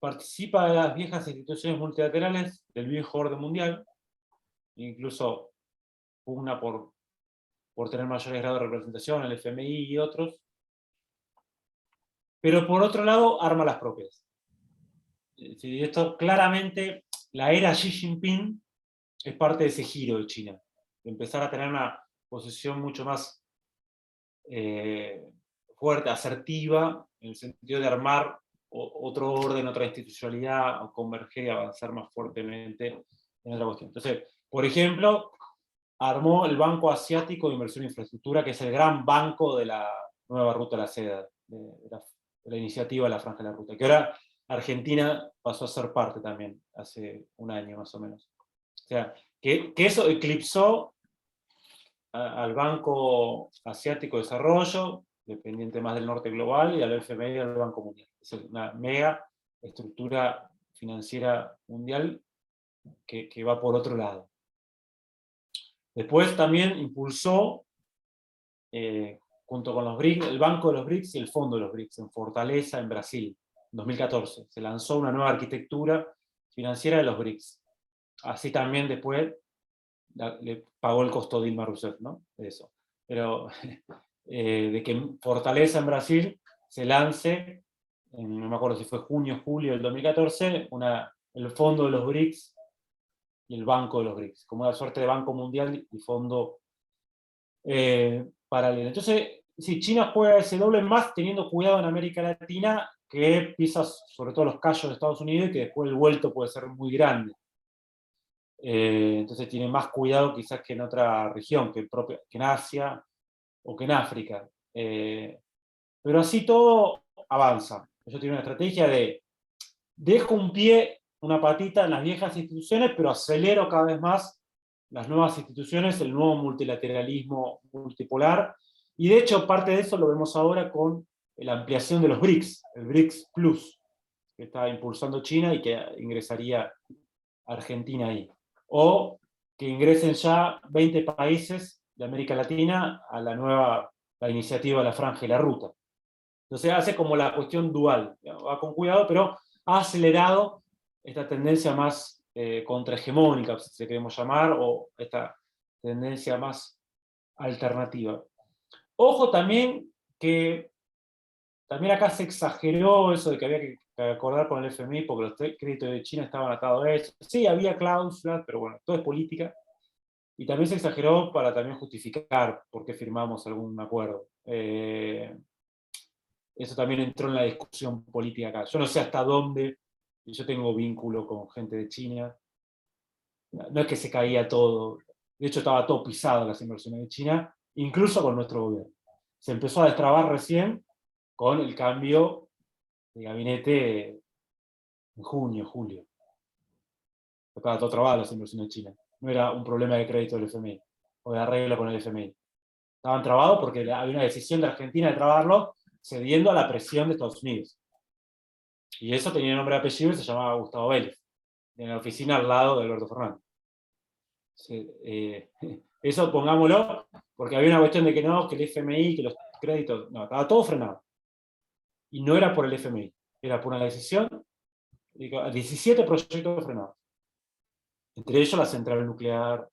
Participa de las viejas instituciones multilaterales del viejo orden mundial, incluso pugna por por tener mayores grados de representación, el FMI y otros. Pero por otro lado, arma las propias. Esto claramente, la era Xi Jinping es parte de ese giro de China, de empezar a tener una posición mucho más fuerte, asertiva, en el sentido de armar otro orden, otra institucionalidad, o converger y avanzar más fuertemente en otra cuestión. Entonces, por ejemplo, armó el Banco Asiático de Inversión e Infraestructura, que es el gran banco de la nueva Ruta de la Seda, de la iniciativa de la Franja de la Ruta, que ahora Argentina pasó a ser parte también, hace un año más o menos. O sea, que eso eclipsó al Banco Asiático de Desarrollo, dependiente más del norte global, y al FMI y al Banco Mundial. Es una mega estructura financiera mundial que va por otro lado. Después también impulsó, junto con los BRICS, el Banco de los BRICS y el Fondo de los BRICS, en Fortaleza, en Brasil, en 2014. Se lanzó una nueva arquitectura financiera de los BRICS. Así también después le pagó el costo Dilma Rousseff, ¿no? De eso. Pero de que Fortaleza en Brasil se lance, no me acuerdo si fue junio o julio del 2014, el Fondo de los BRICS y el Banco de los BRICS, como una suerte de Banco Mundial y fondo paralelo. Entonces, sí, China juega ese doble, más teniendo cuidado en América Latina, que pisa sobre todo los callos de Estados Unidos y que después el vuelto puede ser muy grande. Entonces tiene más cuidado quizás que en otra región, que en Asia o que en África. Pero así todo avanza. Ellos tienen una estrategia de dejo un pie, una patita en las viejas instituciones, pero acelero cada vez más las nuevas instituciones, el nuevo multilateralismo multipolar, y de hecho parte de eso lo vemos ahora con la ampliación de los BRICS, el BRICS Plus, que está impulsando China y que ingresaría Argentina ahí. O que ingresen ya 20 países de América Latina a la iniciativa de la Franja y la Ruta. Entonces hace como la cuestión dual, va con cuidado, pero ha acelerado esta tendencia más contrahegemónica, si se queremos llamar, o esta tendencia más alternativa. Ojo también que también acá se exageró eso de que había que acordar con el FMI porque los créditos de China estaban atados a eso. Sí, había cláusulas, pero bueno, todo es política. Y también se exageró para también justificar por qué firmamos algún acuerdo. Eso también entró en la discusión política acá. Yo no sé hasta dónde, yo tengo vínculo con gente de China, no es que se caía todo, de hecho estaba todo pisado las inversiones de China, incluso con nuestro gobierno. Se empezó a destrabar recién con el cambio de gabinete en junio, julio. Estaba todo trabado las inversiones de China. No era un problema de crédito del FMI, o de arreglo con el FMI. Estaban trabados porque había una decisión de Argentina de trabarlo, cediendo a la presión de Estados Unidos. Y eso tenía nombre y apellido y se llamaba Gustavo Vélez, en la oficina al lado de Alberto Fernández. Eso pongámoslo, porque había una cuestión de que no, que el FMI, que los créditos, no, estaba todo frenado. Y no era por el FMI, era por una decisión, 17 proyectos frenados. Entre ellos la central nuclear.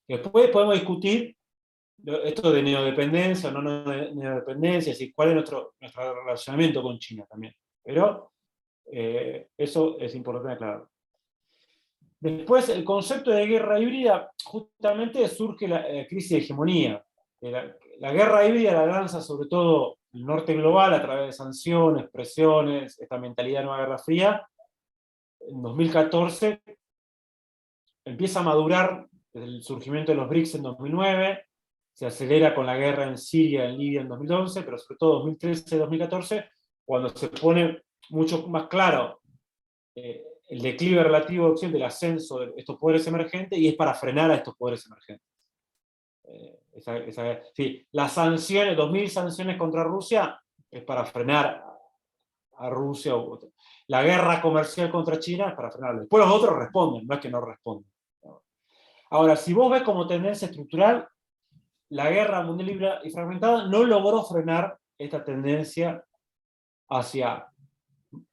Después podemos discutir esto de neodependencia o no neodependencia, es decir, cuál es nuestro relacionamiento con China también. Pero eso es importante aclarar. Después, el concepto de guerra híbrida, justamente surge la crisis de hegemonía. La guerra híbrida la lanza sobre todo el norte global a través de sanciones, presiones, esta mentalidad de nueva guerra fría. En 2014 empieza a madurar desde el surgimiento de los BRICS en 2009, se acelera con la guerra en Siria, en Libia en 2011, pero sobre todo 2013-2014, cuando se pone mucho más claro el declive relativo de Occidente, el ascenso de estos poderes emergentes, y es para frenar a estos poderes emergentes. Sí, las sanciones, 2000 sanciones contra Rusia, es para frenar a Rusia. La guerra comercial contra China es para frenarlo. Después los otros responden, no es que no responden. Ahora, si vos ves como tendencia estructural, la guerra mundial libre y fragmentada no logró frenar esta tendencia hacia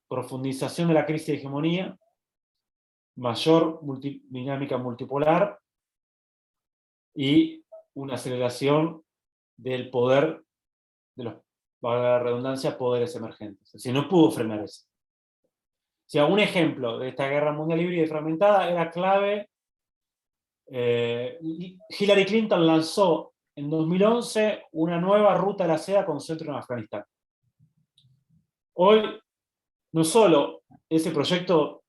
profundización de la crisis de hegemonía, mayor dinámica multipolar y una aceleración del poder, de los, valga la redundancia, poderes emergentes. Es decir, no pudo frenar eso. Si un ejemplo de esta guerra mundial híbrida y fragmentada era clave, Hillary Clinton lanzó en 2011 una nueva ruta de la seda con centro en Afganistán. Hoy, no solo ese proyecto,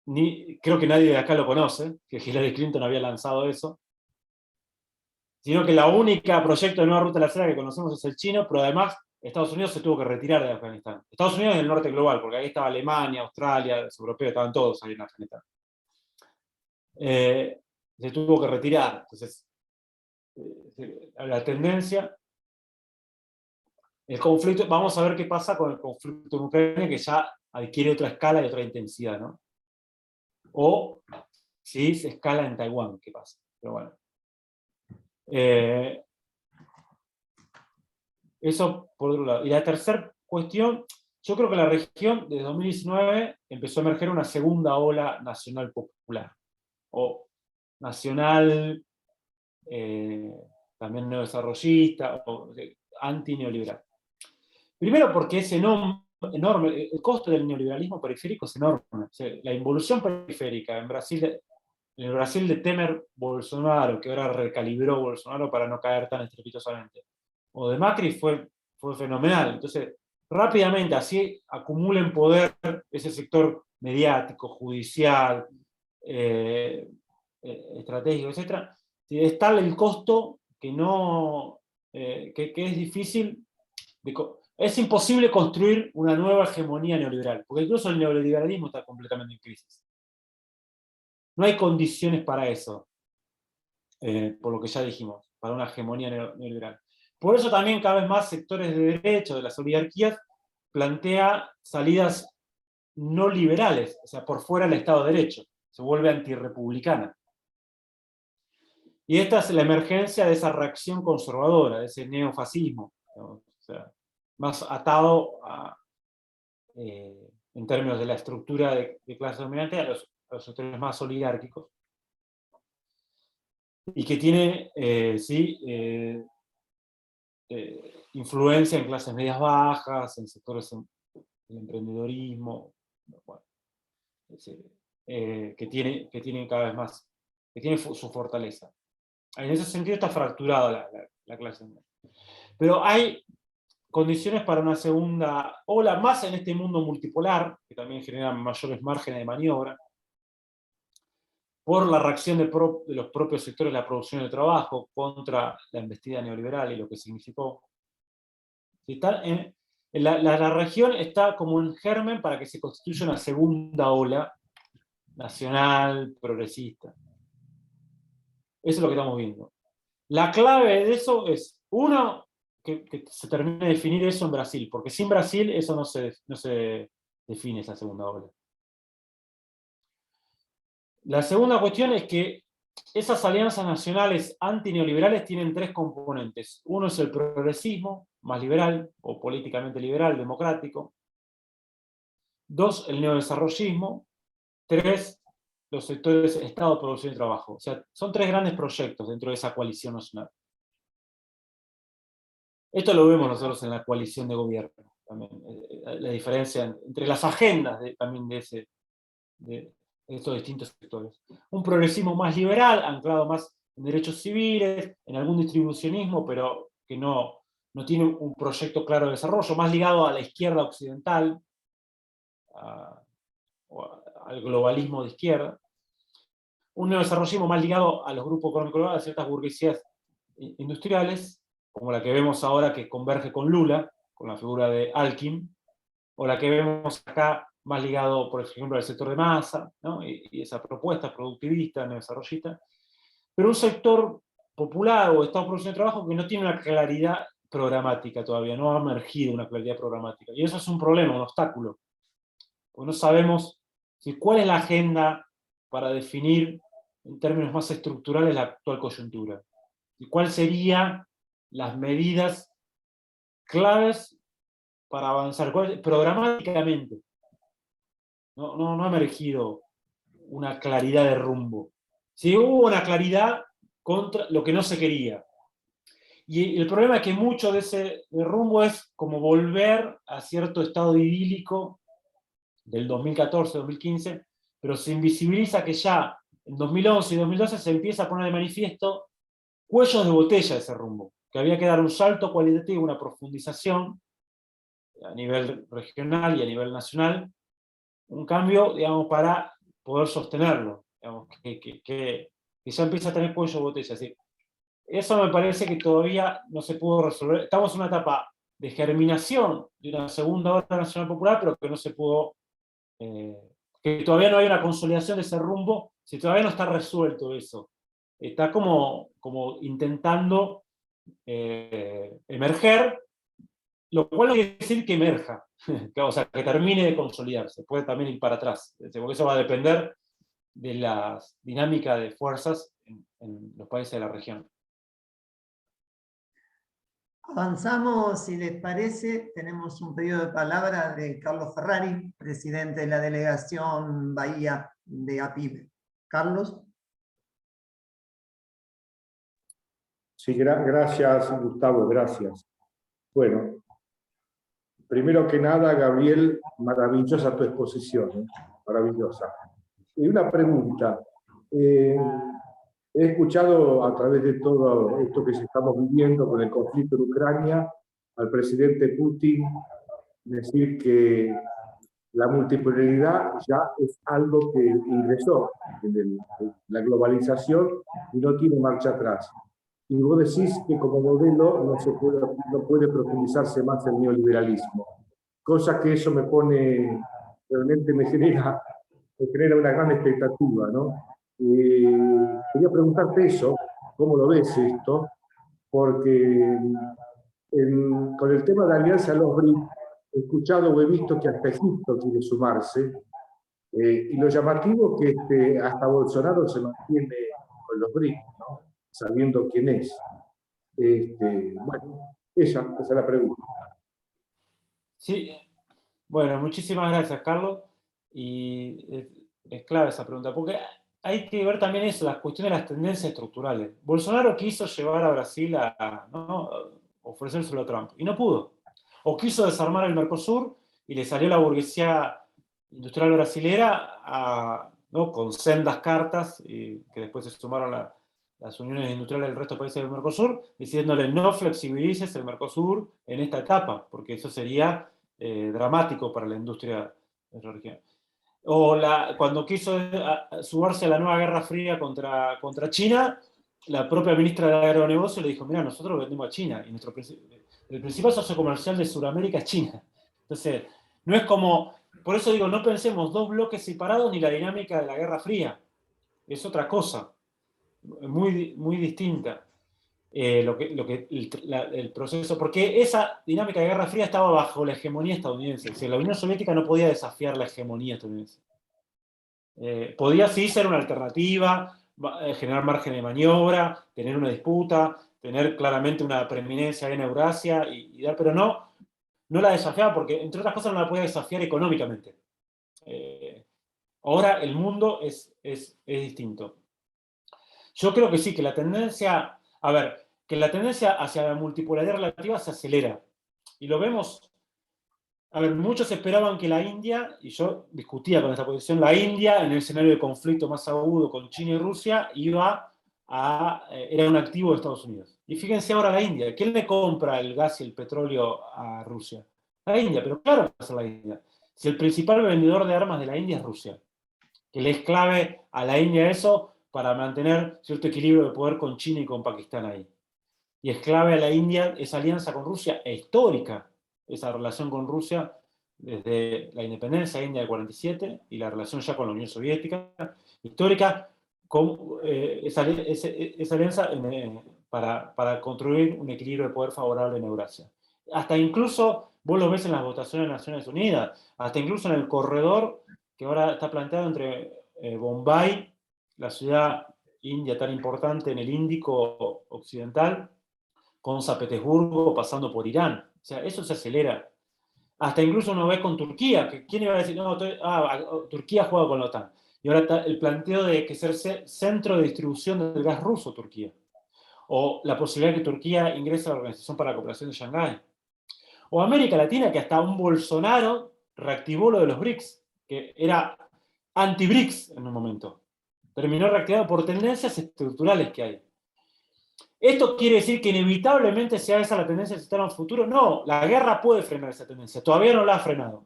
creo que nadie de acá lo conoce, que Hillary Clinton había lanzado eso, sino que la única proyecto de nueva ruta de la seda que conocemos es el chino, pero además Estados Unidos se tuvo que retirar de Afganistán. Estados Unidos es el norte global, porque ahí estaba Alemania, Australia, los europeos, estaban todos ahí en Afganistán. Se tuvo que retirar. Entonces, la tendencia, el conflicto, vamos a ver qué pasa con el conflicto en Ucrania, que ya adquiere otra escala y otra intensidad, ¿no? O si se escala en Taiwán, ¿qué pasa? Pero bueno. Eso por otro lado. Y la tercera cuestión, yo creo que la región desde 2019 empezó a emerger una segunda ola nacional popular, o nacional, también neodesarrollista, o anti-neoliberal. Primero porque es enorme, el costo del neoliberalismo periférico es enorme. O sea, la involución periférica en el Brasil de Temer Bolsonaro, que ahora recalibró Bolsonaro para no caer tan estrepitosamente, o de Macri fue fenomenal. Entonces, rápidamente, así acumulen poder ese sector mediático, judicial, estratégico, etc. Es tal el costo que que es difícil, es imposible construir una nueva hegemonía neoliberal, porque incluso el neoliberalismo está completamente en crisis. No hay condiciones para eso, por lo que ya dijimos, para una hegemonía neoliberal. Por eso también cada vez más sectores de derecha, de las oligarquías, plantea salidas no liberales, o sea, por fuera del Estado de Derecho, se vuelve antirrepublicana. Y esta es la emergencia de esa reacción conservadora, de ese neofascismo, ¿no? O sea, más atado en términos de la estructura de clase dominante a los sectores más oligárquicos, y que tiene, influencia en clases medias bajas, en sectores del emprendedorismo, bueno, que tienen cada vez más, que tienen su fortaleza. En ese sentido está fracturada la clase media. Pero hay condiciones para una segunda ola, más en este mundo multipolar, que también genera mayores márgenes de maniobra, por la reacción de los propios sectores de la producción de trabajo contra la embestida neoliberal y lo que significó. La región está como un germen para que se constituya una segunda ola nacional, progresista. Eso es lo que estamos viendo. La clave de eso es, uno, que se termine de definir eso en Brasil, porque sin Brasil eso no se define, esa segunda ola. La segunda cuestión es que esas alianzas nacionales antineoliberales tienen tres componentes. Uno es el progresismo, más liberal, o políticamente liberal, democrático. Dos, el neodesarrollismo. Tres, los sectores Estado, producción y trabajo. O sea, son tres grandes proyectos dentro de esa coalición nacional. Esto lo vemos nosotros en la coalición de gobierno, también, la diferencia entre las agendas también de estos distintos sectores. Un progresismo más liberal, anclado más en derechos civiles, en algún distribucionismo, pero que no tiene un proyecto claro de desarrollo, más ligado a la izquierda occidental, al globalismo de izquierda. Un neodesarrollismo más ligado a los grupos económicos globales, a ciertas burguesías industriales, como la que vemos ahora que converge con Lula, con la figura de Alckmin, o la que vemos acá más ligado, por ejemplo, al sector de masa, ¿no? y esa propuesta productivista, neodesarrollista, pero un sector popular o Estado de producción de trabajo que no tiene una claridad programática todavía, no ha emergido una claridad programática. Y eso es un problema, un obstáculo, porque no sabemos cuál es la agenda para definir en términos más estructurales la actual coyuntura, y cuáles serían las medidas claves para avanzar programáticamente. No ha emergido una claridad de rumbo. Sí hubo una claridad contra lo que no se quería, Y el problema es que mucho de ese rumbo es como volver a cierto estado idílico del 2014-2015, pero se invisibiliza que ya en 2011 y 2012 se empieza a poner de manifiesto cuellos de botella de ese rumbo, que había que dar un salto cualitativo, una profundización a nivel regional y a nivel nacional, un cambio, digamos, para poder sostenerlo, digamos, que ya empieza a tener cuello de botella. Así, eso me parece que todavía no se pudo resolver. Estamos en una etapa de germinación de una segunda ola nacional popular, pero que no se pudo, que todavía no hay una consolidación de ese rumbo, si todavía no está resuelto eso. Está como intentando emerger, lo cual no quiere decir que emerja, o sea, que termine de consolidarse, puede también ir para atrás, porque eso va a depender de la dinámica de fuerzas en los países de la región. Avanzamos, si les parece, tenemos un pedido de palabra de Carlos Ferrari, presidente de la delegación Bahía de APIB. Carlos. Sí, gracias, Gustavo, gracias. Bueno, primero que nada, Gabriel, maravillosa tu exposición, maravillosa. Y una pregunta. He escuchado a través de todo esto que estamos viviendo con el conflicto en Ucrania al presidente Putin decir que la multipolaridad ya es algo que ingresó en la globalización y no tiene marcha atrás. Y vos decís que como modelo no puede profundizarse más el neoliberalismo. Cosa que eso realmente me genera una gran expectativa, ¿no? Quería preguntarte eso, ¿cómo lo ves esto? Porque con el tema de Alianza de los BRIC, he escuchado o he visto que hasta Egipto quiere sumarse, y lo llamativo que hasta Bolsonaro se mantiene con los BRIC, ¿no? Sabiendo quién es. Bueno, esa es la pregunta. Sí, bueno, muchísimas gracias, Carlos. Y es clave esa pregunta, porque hay que ver también eso, las cuestiones de las tendencias estructurales. Bolsonaro quiso llevar a Brasil ¿no? ofrecérselo a Trump, y no pudo. O quiso desarmar el Mercosur, y le salió la burguesía industrial brasilera ¿no? con sendas cartas, que después se sumaron las uniones industriales del resto de países del Mercosur, diciéndole no flexibilices el Mercosur en esta etapa, porque eso sería dramático para la industria de la región. O cuando quiso sumarse a la nueva Guerra Fría contra China, la propia ministra de Agronegocio le dijo, mira, nosotros vendemos a China, y el principal socio comercial de Sudamérica es China. Entonces, no es como, por eso digo, no pensemos dos bloques separados ni la dinámica de la Guerra Fría. Es otra cosa, muy, muy distinta. El proceso, porque esa dinámica de Guerra Fría estaba bajo la hegemonía estadounidense. O sea, la Unión Soviética no podía desafiar la hegemonía estadounidense. Podía sí ser una alternativa, generar margen de maniobra, tener una disputa, tener claramente una preeminencia en Eurasia, pero no la desafiaba porque, entre otras cosas, no la podía desafiar económicamente. Ahora el mundo es distinto. Yo creo que sí, que la tendencia hacia la multipolaridad relativa se acelera. Y lo vemos, muchos esperaban que la India, y yo discutía con esta posición, la India en el escenario de conflicto más agudo con China y Rusia era un activo de Estados Unidos. Y fíjense ahora la India, ¿quién le compra el gas y el petróleo a Rusia? La India, pero claro que va a ser la India. Si el principal vendedor de armas de la India es Rusia, que le es clave a la India eso para mantener cierto equilibrio de poder con China y con Pakistán ahí. Y es clave a la India esa alianza con Rusia, es histórica esa relación con Rusia desde la independencia india del 47 y la relación ya con la Unión Soviética, histórica, con esa alianza para construir un equilibrio de poder favorable en Eurasia. Hasta incluso, vos lo ves en las votaciones de Naciones Unidas, hasta incluso en el corredor que ahora está planteado entre Bombay, la ciudad india tan importante en el Índico occidental, con San Petersburgo, pasando por Irán. O sea, eso se acelera. Hasta incluso uno ve con Turquía, que quién iba a decir, no, Turquía juega con la OTAN. Y ahora está el planteo de que ser centro de distribución del gas ruso, Turquía. o la posibilidad de que Turquía ingrese a la Organización para la Cooperación de Shanghái. O América Latina, que hasta un Bolsonaro reactivó lo de los BRICS, que era anti-BRICS en un momento. Terminó reactivado por tendencias estructurales que hay. ¿Esto quiere decir que inevitablemente sea esa la tendencia en el futuro? No, la guerra puede frenar esa tendencia. Todavía no la ha frenado.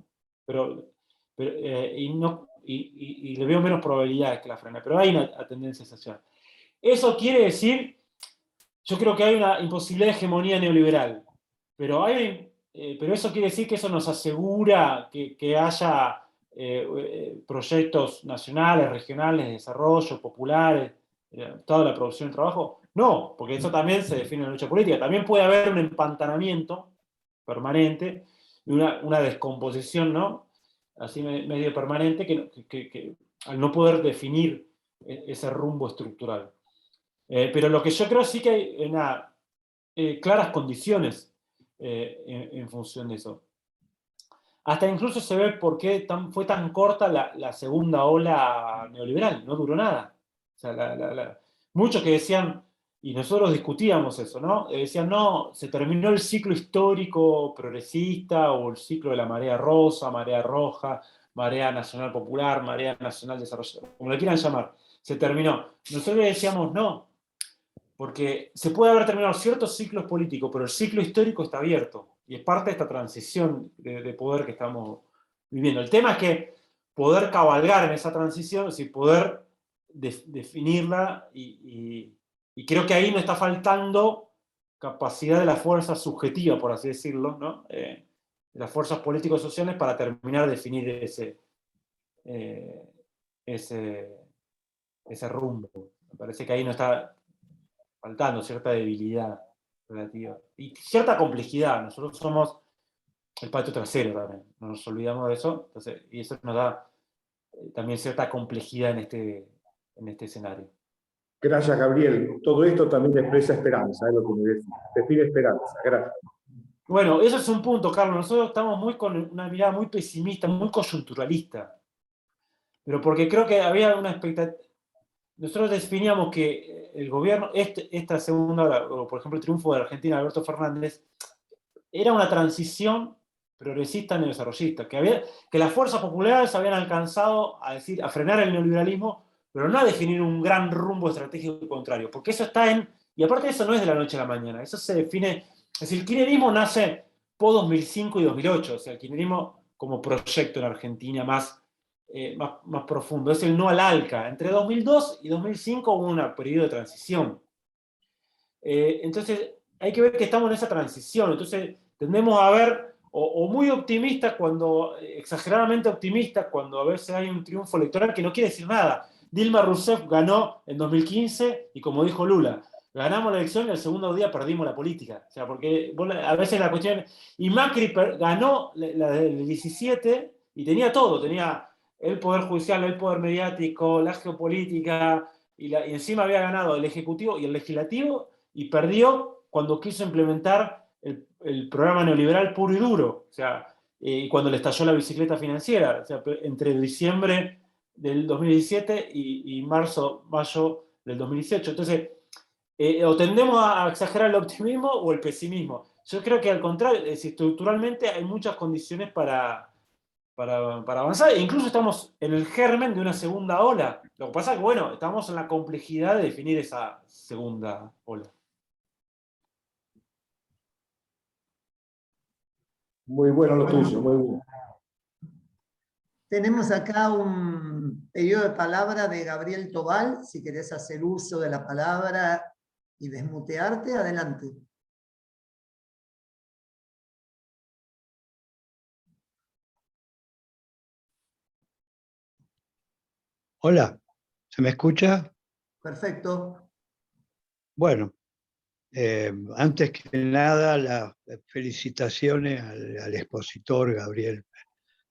Y le veo menos probabilidades que la frene. Pero hay una tendencia social. Eso quiere decir, yo creo que hay una imposibilidad de hegemonía neoliberal. Pero eso quiere decir que eso nos asegura que haya proyectos nacionales, regionales, de desarrollo, populares, toda la producción de trabajo. No, porque eso también se define en la lucha política. También puede haber un empantanamiento permanente, una descomposición, ¿no? Así medio permanente, que al no poder definir ese rumbo estructural. Pero lo que yo creo sí que hay claras condiciones en función de eso. Hasta incluso se ve por qué fue tan corta la segunda ola neoliberal, no duró nada. O sea, muchos que decían, y nosotros discutíamos eso, ¿no? Decían, no, se terminó el ciclo histórico progresista, o el ciclo de la marea rosa, marea roja, marea nacional popular, marea nacional desarrollada, como le quieran llamar, se terminó. Nosotros decíamos, no, porque se puede haber terminado ciertos ciclos políticos, pero el ciclo histórico está abierto. Y es parte de esta transición de poder que estamos viviendo. El tema es que poder cabalgar en esa transición, es decir, poder definirla, y creo que ahí nos está faltando capacidad de la fuerza subjetiva, por así decirlo, ¿no? De las fuerzas políticos sociales para terminar de definir ese rumbo. Me parece que ahí no está faltando cierta debilidad relativa. Y cierta complejidad. Nosotros somos el patio trasero también. No nos olvidamos de eso. Entonces, y eso nos da también cierta complejidad en este escenario. Gracias, Gabriel. Todo esto también expresa esperanza, es lo que me decís. Define esperanza. Gracias. Bueno, eso es un punto, Carlos. Nosotros estamos con una mirada muy pesimista, muy coyunturalista. Pero porque creo que había una expectativa. Nosotros definíamos que el gobierno, esta segunda hora, o por ejemplo el triunfo de Argentina de Alberto Fernández, era una transición progresista neodesarrollista, que las fuerzas populares habían alcanzado a frenar el neoliberalismo, pero no a definir un gran rumbo estratégico contrario, porque eso está y aparte eso no es de la noche a la mañana, eso se define, es decir, el kirchnerismo nace post 2005 y 2008, o sea, el kirchnerismo como proyecto en Argentina más profundo, es el no al ALCA. Entre 2002 y 2005 hubo un periodo de transición. Entonces, hay que ver que estamos en esa transición. Entonces, tendemos a ver, o muy optimistas, exageradamente optimistas, cuando a veces hay un triunfo electoral que no quiere decir nada. Dilma Rousseff ganó en 2015 y, como dijo Lula, ganamos la elección y el segundo día perdimos la política. O sea, porque a veces la cuestión. Y Macri ganó la del 17 y tenía todo, tenía el poder judicial, el poder mediático, la geopolítica, y encima había ganado el ejecutivo y el legislativo, y perdió cuando quiso implementar el programa neoliberal puro y duro, o sea, cuando le estalló la bicicleta financiera, o sea, entre diciembre del 2017 y mayo del 2018. Entonces, o tendemos a exagerar el optimismo o el pesimismo. Yo creo que al contrario, estructuralmente hay muchas condiciones para avanzar, e incluso estamos en el germen de una segunda ola. Lo que pasa es que, bueno, estamos en la complejidad de definir esa segunda ola. Muy bueno lo tuyo, muy bueno. Tenemos acá un pedido de palabra de Gabriel Tobal. Si querés hacer uso de la palabra y desmutearte, adelante. Hola, ¿se me escucha? Perfecto. Bueno, antes que nada, las felicitaciones al expositor Gabriel.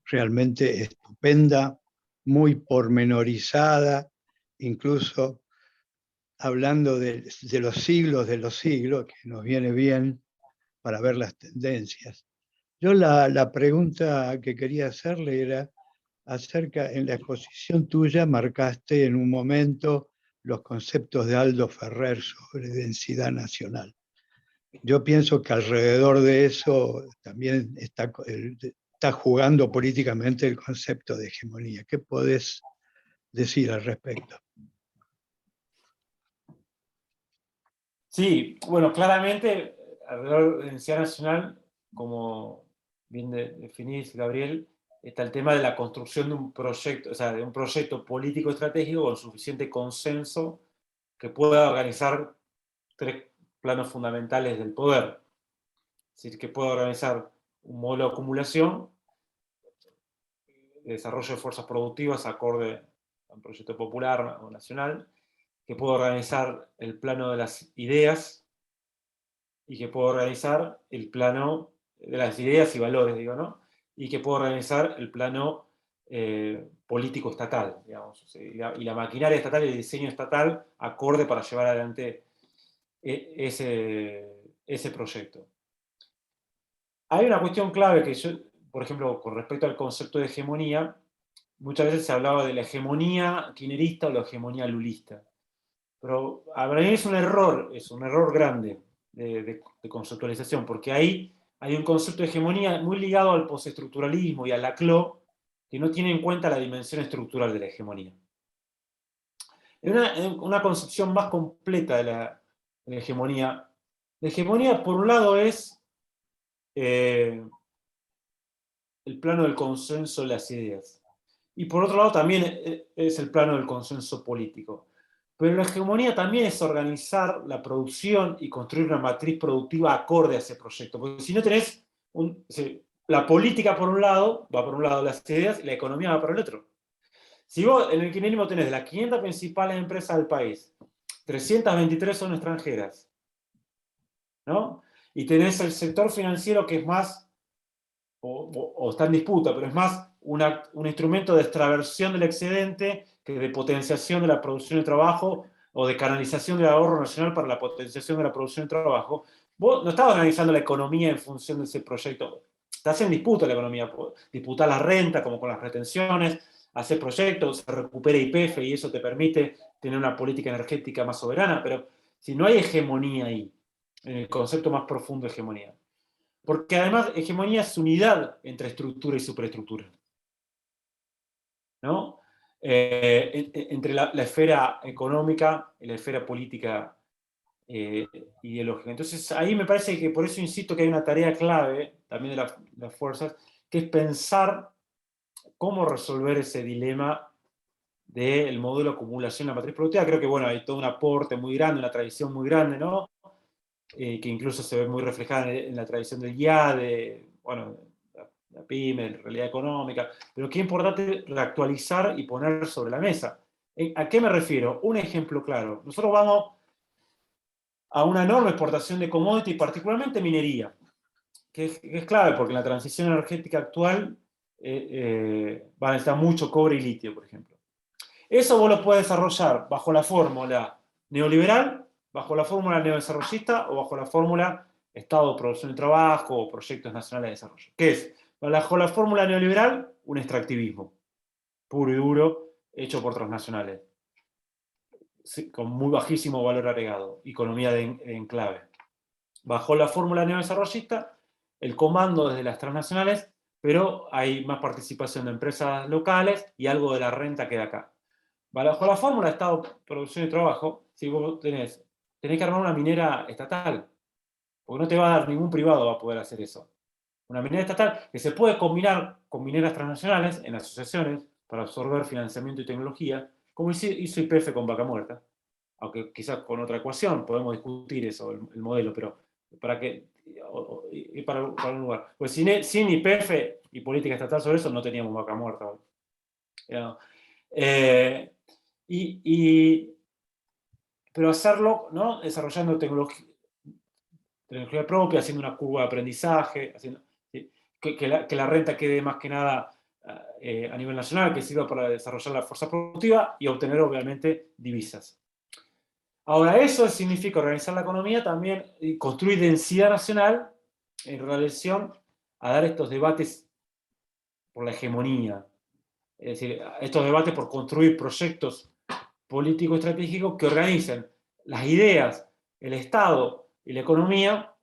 Realmente estupenda, muy pormenorizada, incluso hablando de los siglos, que nos viene bien para ver las tendencias. Yo la pregunta que quería hacerle era acerca, en la exposición tuya marcaste en un momento los conceptos de Aldo Ferrer sobre densidad nacional. Yo pienso que alrededor de eso también está jugando políticamente el concepto de hegemonía. ¿Qué podés decir al respecto? Sí, bueno, claramente, alrededor de la densidad nacional, como bien definís, Gabriel, está el tema de la construcción de un proyecto, o sea, de un proyecto político estratégico con suficiente consenso que pueda organizar tres planos fundamentales del poder. Es decir, que pueda organizar un modelo de acumulación, de desarrollo de fuerzas productivas acorde a un proyecto popular o nacional, que pueda organizar el plano de las ideas y que pueda organizar el plano de las ideas y valores, digo, ¿no? Y que pueda organizar el plano político estatal, digamos, y la maquinaria estatal y el diseño estatal acorde para llevar adelante ese proyecto. Hay una cuestión clave que yo, por ejemplo, con respecto al concepto de hegemonía, muchas veces se hablaba de la hegemonía kirchnerista o la hegemonía lulista. Pero para mí es un error grande de conceptualización, porque ahí hay un concepto de hegemonía muy ligado al postestructuralismo y a Laclau, que no tiene en cuenta la dimensión estructural de la hegemonía. Una concepción más completa de la hegemonía. La hegemonía, por un lado, es el plano del consenso de las ideas. Y por otro lado, también es el plano del consenso político. Pero la hegemonía también es organizar la producción y construir una matriz productiva acorde a ese proyecto. Porque si no tenés la política por un lado, va por un lado las ideas, y la economía va por el otro. Si vos en el kirchnerismo tenés de las 500 principales empresas del país, 323 son extranjeras, ¿no? Y tenés el sector financiero que es más, o está en disputa, pero es más un instrumento de extraversión del excedente que de potenciación de la producción de trabajo o de canalización del ahorro nacional para la potenciación de la producción de trabajo. Vos no estás organizando la economía en función de ese proyecto. Estás en disputa la economía. Disputar la renta, como con las retenciones, hacer proyectos, se recupera YPF y eso te permite tener una política energética más soberana, pero si no hay hegemonía ahí, en el concepto más profundo de hegemonía. Porque además hegemonía es unidad entre estructura y superestructura, ¿no? Entre la esfera económica y la esfera política ideológica. Entonces ahí me parece que por eso insisto que hay una tarea clave también de las fuerzas, que es pensar cómo resolver ese dilema del modelo de acumulación de la matriz productiva. Creo que bueno, hay todo un aporte muy grande, una tradición muy grande, ¿no? Que incluso se ve muy reflejada en la tradición del IADE, bueno, la PYME, la realidad económica, pero qué importante reactualizar y poner sobre la mesa. ¿A qué me refiero? Un ejemplo claro. Nosotros vamos a una enorme exportación de commodities, particularmente minería, que es clave porque en la transición energética actual va a necesitar mucho cobre y litio, por ejemplo. Eso vos lo puedes desarrollar bajo la fórmula neoliberal, bajo la fórmula neodesarrollista o bajo la fórmula Estado de Producción y Trabajo o Proyectos Nacionales de Desarrollo. ¿Qué es? Bajo la fórmula neoliberal, un extractivismo puro y duro hecho por transnacionales, con muy bajísimo valor agregado, economía de enclave. Bajo la fórmula neodesarrollista, el comando desde las transnacionales, pero hay más participación de empresas locales y algo de la renta queda acá. Bajo la fórmula de Estado, Producción y Trabajo, si vos tenés que armar una minera estatal, porque no te va a dar ningún privado va a poder hacer eso. Una minera estatal que se puede combinar con mineras transnacionales en asociaciones para absorber financiamiento y tecnología, como hizo YPF con Vaca Muerta, aunque quizás con otra ecuación, podemos discutir eso, el modelo, pero para que y para un lugar. Pues sin YPF y política estatal sobre eso no teníamos Vaca Muerta hoy. Pero hacerlo, ¿no? Desarrollando tecnología propia, haciendo una curva de aprendizaje, haciendo, que la renta quede más que nada a nivel nacional, que sirva para desarrollar la fuerza productiva y obtener obviamente divisas. Ahora, eso significa organizar la economía también y construir densidad nacional en relación a dar estos debates por la hegemonía. Es decir, estos debates por construir proyectos político-estratégico que organicen las ideas, el Estado y la economía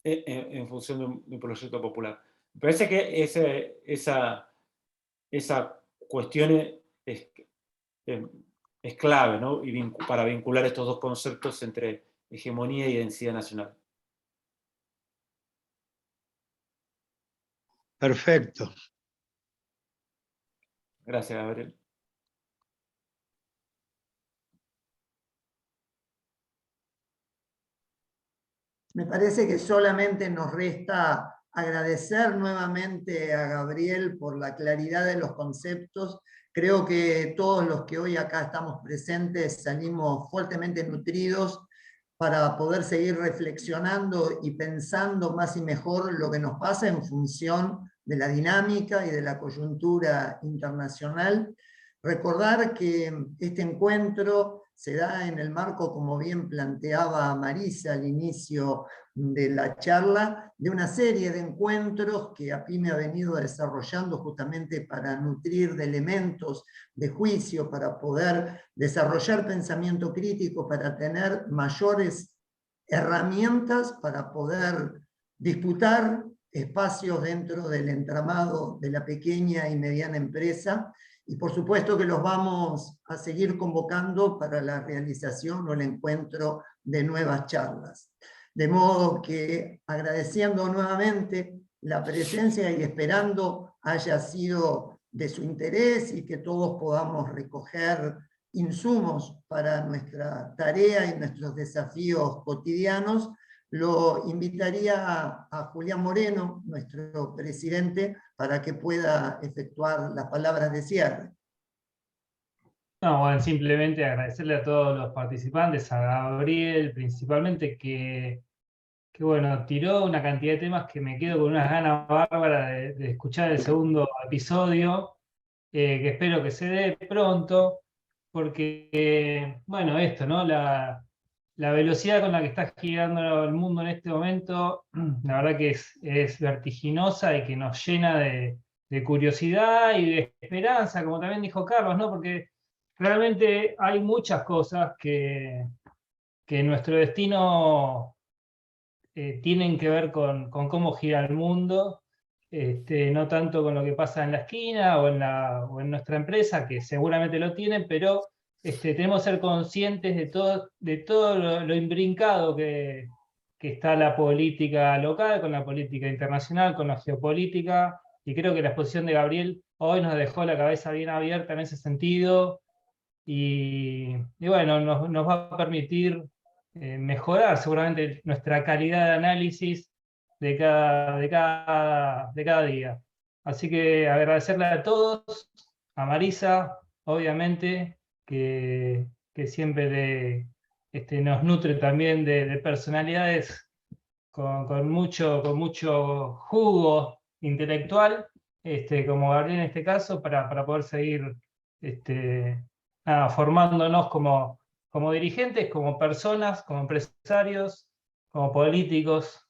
en función de un proyecto popular. Me parece que esa cuestión es clave, ¿no? Para vincular estos dos conceptos entre hegemonía y densidad nacional. Perfecto. Gracias, Gabriel. Me parece que solamente nos resta agradecer nuevamente a Gabriel por la claridad de los conceptos. Creo que todos los que hoy acá estamos presentes salimos fuertemente nutridos para poder seguir reflexionando y pensando más y mejor lo que nos pasa en función de la dinámica y de la coyuntura internacional. Recordar que este encuentro se da en el marco, como bien planteaba Marisa al inicio de la charla, de una serie de encuentros que APIME ha venido desarrollando justamente para nutrir de elementos de juicio, para poder desarrollar pensamiento crítico, para tener mayores herramientas para poder disputar espacios dentro del entramado de la pequeña y mediana empresa, y por supuesto que los vamos a seguir convocando para la realización o el encuentro de nuevas charlas. De modo que, agradeciendo nuevamente la presencia y esperando haya sido de su interés y que todos podamos recoger insumos para nuestra tarea y nuestros desafíos cotidianos, lo invitaría a Julián Moreno, nuestro presidente, para que pueda efectuar las palabras de cierre. No, bueno, simplemente agradecerle a todos los participantes, a Gabriel principalmente, que bueno, tiró una cantidad de temas que me quedo con unas ganas bárbaras de escuchar el segundo episodio, que espero que se dé pronto, porque, bueno, esto, ¿no? La velocidad con la que está girando el mundo en este momento, la verdad que es vertiginosa y que nos llena de curiosidad y de esperanza, como también dijo Carlos, ¿no? Porque realmente hay muchas cosas que nuestro destino tienen que ver con cómo gira el mundo, no tanto con lo que pasa en la esquina o en nuestra empresa, que seguramente lo tienen, pero tenemos que ser conscientes de todo lo imbrincado que está la política local, con la política internacional, con la geopolítica, y creo que la exposición de Gabriel hoy nos dejó la cabeza bien abierta en ese sentido, y bueno, nos va a permitir mejorar seguramente nuestra calidad de análisis de cada día. Así que agradecerle a todos, a Marisa, obviamente, que siempre nos nutre también de personalidades con mucho jugo intelectual, como Gabriel en este caso, para poder seguir formándonos como dirigentes, como personas, como empresarios, como políticos.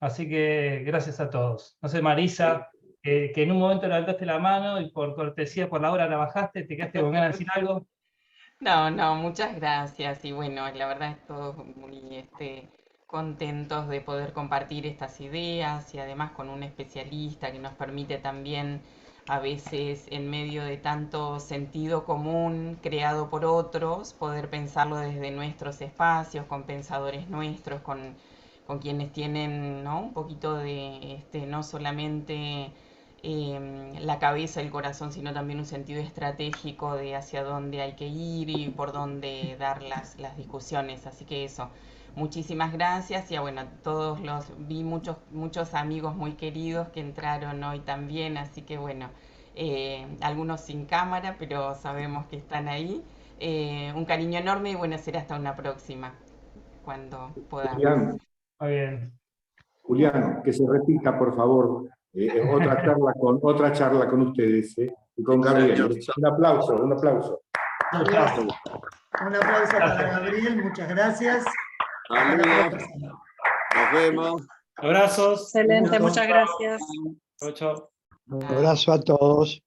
Así que gracias a todos. No sé, Marisa, que en un momento levantaste la mano y por cortesía, por la hora la bajaste, ¿te quedaste con ganas de decir algo? No, muchas gracias. Y bueno, la verdad todos muy contentos de poder compartir estas ideas y además con un especialista que nos permite también a veces en medio de tanto sentido común creado por otros, poder pensarlo desde nuestros espacios, con pensadores nuestros, con quienes tienen, ¿no?, un poquito de no solamente la cabeza, el corazón, sino también un sentido estratégico de hacia dónde hay que ir y por dónde dar las discusiones. Así que eso, muchísimas gracias. Y bueno, vi muchos amigos muy queridos que entraron hoy también, así que bueno, algunos sin cámara, pero sabemos que están ahí. Un cariño enorme y bueno, será hasta una próxima, cuando podamos. Julián, Muy bien. Julián, que se repita, por favor, otra charla con ustedes y con Gabriel. Un aplauso, un aplauso. Un aplauso para Gabriel, muchas gracias. Nos vemos. Abrazos. Excelente, muchas gracias. Chau, chau. Un abrazo a todos.